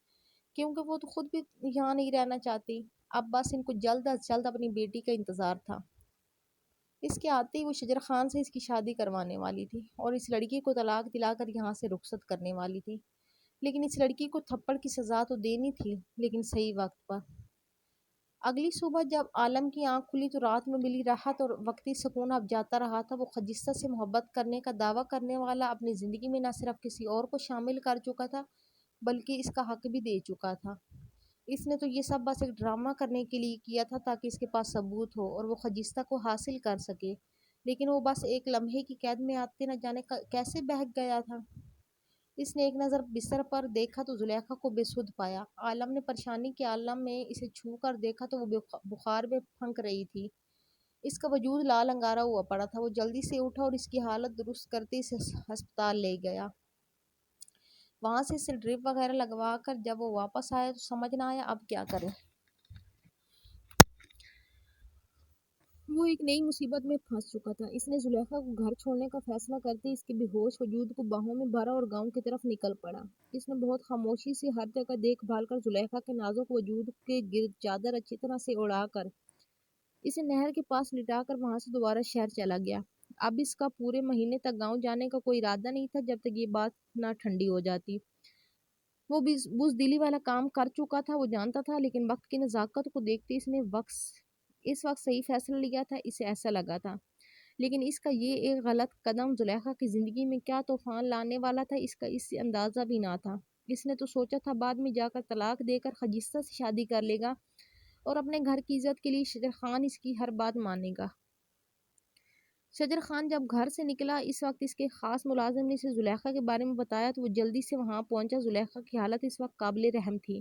کیونکہ وہ تو خود بھی یہاں نہیں رہنا چاہتی۔ اب بس ان کو جلد از جلد اپنی بیٹی کا انتظار تھا۔ اس کے آتے ہی وہ شجر خان سے اس کی شادی کروانے والی تھی اور اس لڑکی کو طلاق دلا کر یہاں سے رخصت کرنے والی تھی، لیکن اس لڑکی کو تھپڑ کی سزا تو دینی تھی، لیکن صحیح وقت پر۔ اگلی صبح جب عالم کی آنکھ کھلی تو رات میں ملی راحت اور وقتی سکون اب جاتا رہا تھا۔ وہ خجستہ سے محبت کرنے کا دعویٰ کرنے والا اپنی زندگی میں نہ صرف کسی اور کو شامل کر چکا تھا بلکہ اس کا حق بھی دے چکا تھا۔ اس نے تو یہ سب بس ایک ڈرامہ کرنے کے لیے کیا تھا تاکہ اس کے پاس ثبوت ہو اور وہ خجستہ کو حاصل کر سکے، لیکن وہ بس ایک لمحے کی قید میں آتے نہ جانے کیسے بہک گیا تھا۔ اس نے ایک نظر بستر پر دیکھا تو زلیخا کو بے سدھ پایا۔ عالم نے پریشانی کے عالم میں اسے چھو کر دیکھا تو وہ بخار میں پھنک رہی تھی۔ اس کا وجود لال انگارا ہوا پڑا تھا۔ وہ جلدی سے اٹھا اور اس کی حالت درست کرتے اسے ہسپتال لے گیا۔ وہاں سے اسے ڈرپ وغیرہ لگوا کر جب وہ واپس آیا تو سمجھ نہ آیا اب کیا کرے۔ وہ ایک نئی مصیبت میں پھنس چکا تھا۔ اس نے زلیخا کو گھر چھوڑنے کا فیصلہ کرتے اس کے بے ہوش وجود کو باہوں میں بھرا اور گاؤں کی طرف نکل پڑا۔ اس نے بہت خاموشی سے ہر جگہ دیکھ بھال کر زلیخا کے نازک وجود کے گرد چادر اچھی طرح سے اڑا کر اسے نہر کے پاس لٹا کر وہاں سے دوبارہ شہر چلا گیا۔ اب اس کا پورے مہینے تک گاؤں جانے کا کوئی ارادہ نہیں تھا جب تک یہ بات نہ ٹھنڈی ہو جاتی۔ وہ بزدلی والا کام کر چکا تھا، وہ جانتا تھا، لیکن وقت کی نزاکت کو دیکھتے اس وقت صحیح فیصلہ لیا تھا۔ اسے ایسا لگا تھا، لیکن اس کا یہ ایک غلط قدم زلیخا کی زندگی میں کیا طوفان لانے والا تھا اس کا اس سے اندازہ بھی نہ تھا۔ اس نے تو سوچا تھا بعد میں جا کر طلاق دے کر خجستہ سے شادی کر لے گا اور اپنے گھر کی عزت کے لیے شجر خان اس کی ہر بات مانے گا۔ شجر خان جب گھر سے نکلا اس وقت اس کے خاص ملازم نے اسے زلیخا کے بارے میں بتایا تو وہ جلدی سے وہاں پہنچا۔ زلیخا کی حالت اس وقت قابل رحم تھی۔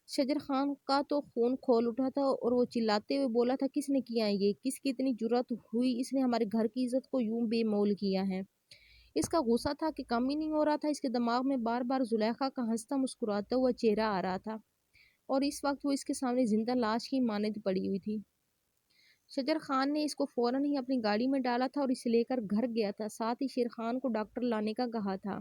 شجر خان کا تو خون کھول اٹھا تھا اور وہ چلاتے ہوئے بولا تھا کس نے کیا یہ، کس کی اتنی جرأت ہوئی، اس نے ہمارے گھر کی عزت کو یوں بے مول کیا ہے۔ اس کا غصہ تھا کہ کم ہی نہیں ہو رہا تھا۔ اس کے دماغ میں بار بار زلیخا کا ہنستا مسکراتا ہوا چہرہ آ رہا تھا اور اس وقت وہ اس کے سامنے زندہ لاش کی مانند پڑی ہوئی تھی۔ شجر خان نے اس کو فوراً ہی اپنی گاڑی میں ڈالا تھا اور اسے لے کر گھر گیا تھا۔ ساتھ ہی شیر خان کو ڈاکٹر لانے کا کہا تھا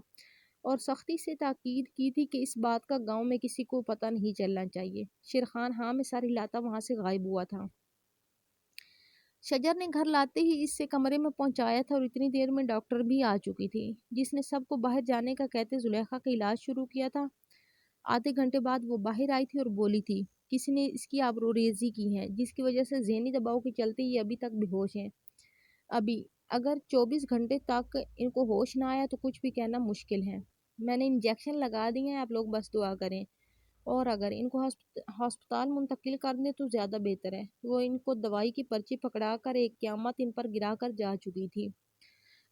اور سختی سے تاکید کی تھی کہ اس بات کا گاؤں میں کسی کو پتہ نہیں چلنا چاہیے۔ شیر خان ہاں میں سر ہلاتا وہاں سے غائب ہوا تھا۔ شجر نے گھر لاتے ہی اس سے کمرے میں پہنچایا تھا اور اتنی دیر میں ڈاکٹر بھی آ چکی تھی جس نے سب کو باہر جانے کا کہتے زلیخا کا علاج شروع کیا تھا۔ آدھے گھنٹے بعد وہ باہر آئی تھی اور بولی تھی کسی نے اس کی آبروریزی کی ہے جس کی وجہ سے ذہنی دباؤ کے چلتے یہ ابھی تک بے ہوش ہیں۔ ابھی اگر 24 گھنٹے تک ان کو ہوش نہ آیا تو کچھ بھی کہنا مشکل ہے۔ میں نے انجیکشن لگا دیے ہیں، آپ لوگ بس دعا کریں اور اگر ان کو ہسپتال منتقل کر دیں تو زیادہ بہتر ہے۔ وہ ان کو دوائی کی پرچی پکڑا کر ایک قیامت ان پر گرا کر جا چکی تھی۔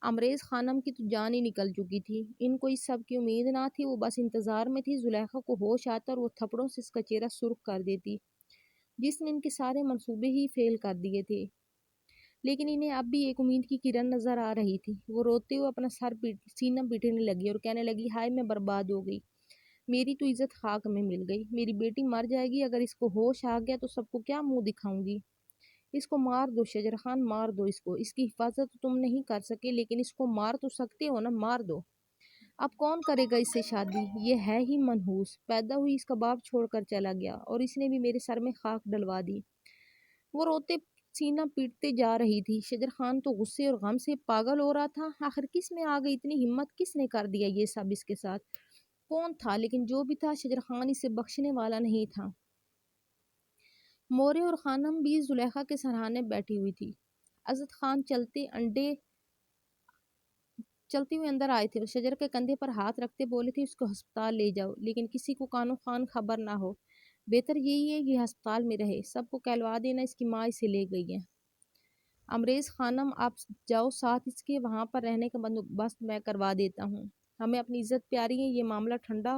امریز خانم کی تو جان ہی نکل چکی تھی۔ ان کو اس سب کی امید نہ تھی، وہ بس انتظار میں تھی زلیخا کو ہوش آتا اور وہ تھپڑوں سے اس کا چہرہ سرخ کر دیتی جس نے ان کے سارے منصوبے ہی فیل کر دیے تھے۔ لیکن انہیں اب بھی ایک امید کی کرن نظر آ رہی تھی۔ وہ روتے ہوئے اپنا سینہ پیٹنے لگی اور کہنے لگی ہائے میں برباد ہو گئی، میری تو عزت خاک میں مل گئی، میری بیٹی مر جائے گی، اگر اس کو ہوش آ گیا تو سب کو کیا منہ دکھاؤں گی۔ اس کو مار دو شجر خان، مار دو اس کو، اس کی حفاظت تو تم نہیں کر سکے لیکن اس کو مار تو سکتے ہو نا، مار دو۔ اب کون کرے گا اس سے شادی، یہ ہے ہی منحوس، پیدا ہوئی اس کا باپ چھوڑ کر چلا گیا اور اس نے بھی میرے سر میں خاک ڈلوا دی۔ وہ روتے سینہ پیٹتے جا رہی تھی۔ شجر خان تو غصے اور غم سے پاگل ہو رہا تھا۔ آخر کس میں آ گئی اتنی ہمت، کس نے کر دیا یہ سب اس کے ساتھ، کون تھا؟ لیکن جو بھی تھا شجر خان اسے بخشنے والا نہیں تھا۔ مورے اور خانم بھی زلیخا کے سرہانے بیٹھی ہوئی تھی۔ عزت خان چلتے ہوئے اندر آئے تھے اور شجر کے کندھے پر ہاتھ رکھتے بولے تھے اس کو ہسپتال لے جاؤ لیکن کسی کو کانو خان خبر نہ ہو، بہتر یہی ہے کہ ہسپتال میں رہے، سب کو کہلوا دینا اس کی ماں اسے لے گئی ہے۔ امریز خانم آپ جاؤ ساتھ اس کے، وہاں پر رہنے کا بندوبست میں کروا دیتا ہوں، ہمیں اپنی عزت پیاری ہے، یہ معاملہ ٹھنڈا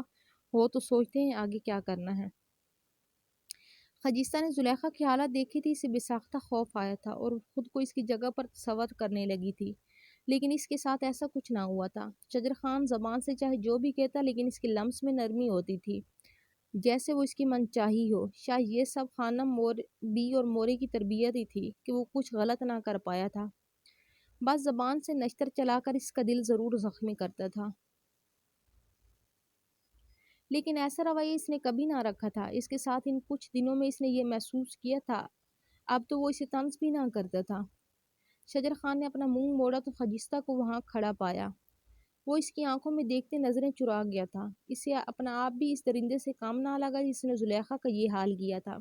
ہو تو سوچتے ہیں آگے کیا کرنا ہے۔ خجستہ نے زلیخا کی حالت دیکھی تھی، اسے بے ساختہ خوف آیا تھا اور خود کو اس کی جگہ پر تصور کرنے لگی تھی، لیکن اس کے ساتھ ایسا کچھ نہ ہوا تھا۔ شجر خان زبان سے چاہے جو بھی کہتا لیکن اس کے لمس میں نرمی ہوتی تھی جیسے وہ اس کی من چاہی ہو۔ شاید یہ سب خانم بی اور مورے کی تربیت ہی تھی کہ وہ کچھ غلط نہ کر پایا تھا، بس زبان سے نشتر چلا کر اس کا دل ضرور زخمی کرتا تھا۔ لیکن ایسا رویہ اس نے کبھی نہ رکھا تھا۔ اس کے ساتھ ان کچھ دنوں میں اس نے یہ محسوس کیا تھا اب تو وہ اسے طنز بھی نہ کرتا تھا۔ شجر خان نے اپنا منہ موڑا تو خجستہ کو وہاں کھڑا پایا۔ وہ اس کی آنکھوں میں دیکھتے نظریں چرا گیا تھا۔ اسے اپنا آپ بھی اس درندے سے کام نہ لگا جس نے زلیخا کا یہ حال کیا تھا۔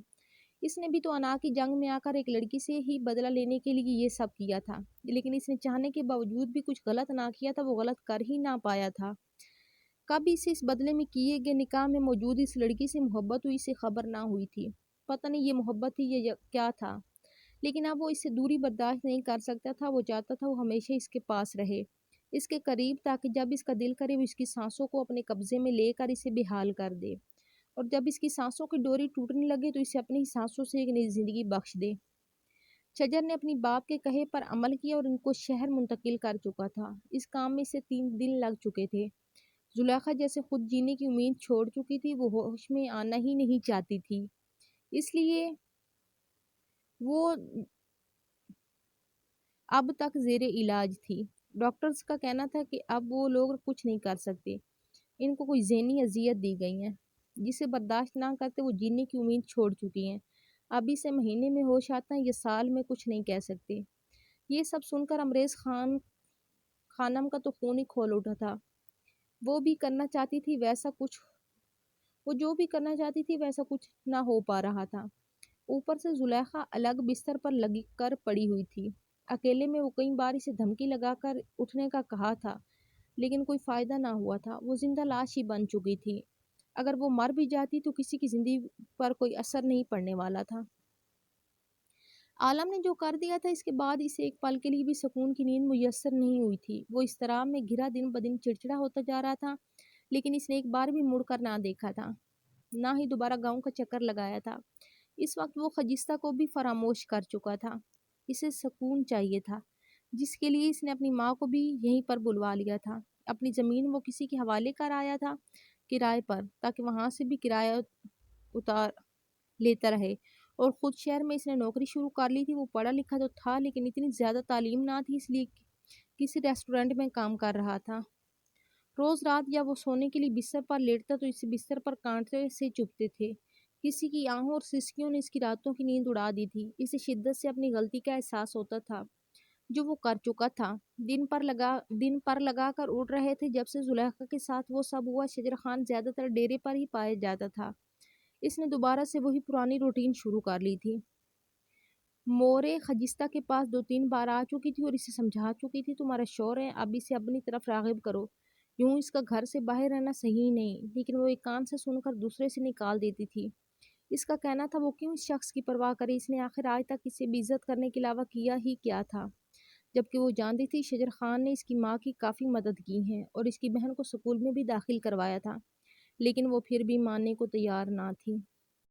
اس نے بھی تو انا کی جنگ میں آ کر ایک لڑکی سے ہی بدلہ لینے کے لیے یہ سب کیا تھا، لیکن اس نے چاہنے کے باوجود بھی کچھ غلط نہ کیا تھا، وہ غلط کر ہی نہ پایا تھا۔ کبھی اسے اس بدلے میں کیے گئے نکاح میں موجود اس لڑکی سے محبت ہوئی، اسے خبر نہ ہوئی تھی، پتہ نہیں یہ محبت تھی یا کیا تھا، لیکن اب وہ اس سے دوری برداشت نہیں کر سکتا تھا۔ وہ چاہتا تھا وہ ہمیشہ اس کے پاس رہے، اس کے قریب، تاکہ جب اس کا دل کرے وہ اس کی سانسوں کو اپنے قبضے میں لے کر اسے بحال کر دے اور جب اس کی سانسوں کی ڈوری ٹوٹنے لگے تو اسے اپنی سانسوں سے ایک نئی زندگی بخش دے۔ شجر نے اپنی باپ کے کہے پر عمل کیا اور ان کو شہر منتقل کر چکا تھا۔ اس کام میں اسے 3 دن لگ چکے تھے۔ زلیخا جیسے خود جینے کی امید چھوڑ چکی تھی، وہ ہوش میں آنا ہی نہیں چاہتی تھی، اس لیے وہ اب تک زیر علاج تھی۔ ڈاکٹرز کا کہنا تھا کہ اب وہ لوگ کچھ نہیں کر سکتے، ان کو کوئی ذہنی اذیت دی گئی ہے جسے برداشت نہ کرتے وہ جینے کی امید چھوڑ چکی ہیں۔ ابھی سے مہینے میں ہوش آتا ہے یا سال میں، کچھ نہیں کہہ سکتے۔ یہ سب سن کر امریز خانم کا تو خون ہی کھول اٹھا تھا۔ وہ جو بھی کرنا چاہتی تھی ویسا کچھ نہ ہو پا رہا تھا۔ اوپر سے زلیخا الگ بستر پر لگ کر پڑی ہوئی تھی۔ اکیلے میں وہ کئی بار اسے دھمکی لگا کر اٹھنے کا کہا تھا، لیکن کوئی فائدہ نہ ہوا تھا۔ وہ زندہ لاش ہی بن چکی تھی۔ اگر وہ مر بھی جاتی تو کسی کی زندگی پر کوئی اثر نہیں پڑنے والا تھا۔ عالم نے جو کر دیا تھا، اس کے بعد اسے ایک پل کے لیے بھی سکون کی نیند میسر نہیں ہوئی تھی۔ وہ اضطراب میں گھرا دن بدن چڑچڑا ہوتا جا رہا تھا، لیکن اس نے ایک بار بھی مڑ کر نہ دیکھا تھا، نہ ہی دوبارہ گاؤں کا چکر لگایا تھا۔ اس وقت وہ خجستہ کو بھی فراموش کر چکا تھا۔ اسے سکون چاہیے تھا، جس کے لیے اس نے اپنی ماں کو بھی یہیں پر بلوا لیا تھا۔ اپنی زمین وہ کسی کے حوالے کر آیا تھا کرائے پر، تاکہ وہاں سے بھی کرایہ اتار لیتا رہے، اور خود شہر میں اس نے نوکری شروع کر لی تھی۔ وہ پڑھا لکھا تو تھا، لیکن اتنی زیادہ تعلیم نہ تھی، اس لیے کسی ریسٹورینٹ میں کام کر رہا تھا۔ روز رات یا وہ سونے کے لیے بستر پر لیٹتا تو اس بستر پر کانٹے سے چبھتے تھے۔ کسی کی آہوں اور سسکیوں نے اس کی راتوں کی نیند اڑا دی تھی۔ اسے شدت سے اپنی غلطی کا احساس ہوتا تھا جو وہ کر چکا تھا۔ دن پر لگا کر اڑ رہے تھے۔ جب سے زلیخا کے ساتھ وہ سب ہوا، شجر خان زیادہ تر ڈیرے پر ہی پایا جاتا تھا۔ اس نے دوبارہ سے وہی پرانی روٹین شروع کر لی تھی۔ مورے خجستہ کے پاس 2-3 بار آ چکی تھی اور اسے سمجھا چکی تھی، تمہارا شوہر ہے، اب اسے اپنی طرف راغب کرو، یوں اس کا گھر سے باہر رہنا صحیح نہیں، لیکن وہ ایک کان سے سن کر دوسرے سے نکال دیتی تھی۔ اس کا کہنا تھا وہ کیوں اس شخص کی پرواہ کرے، اس نے آخر آج تک اسے بے عزت کرنے کے علاوہ کیا ہی کیا تھا، جبکہ وہ جانتی تھی شجر خان نے اس کی ماں کی کافی مدد کی ہے اور اس کی بہن کو سکول میں بھی داخل کروایا تھا، لیکن وہ پھر بھی ماننے کو تیار نہ تھی۔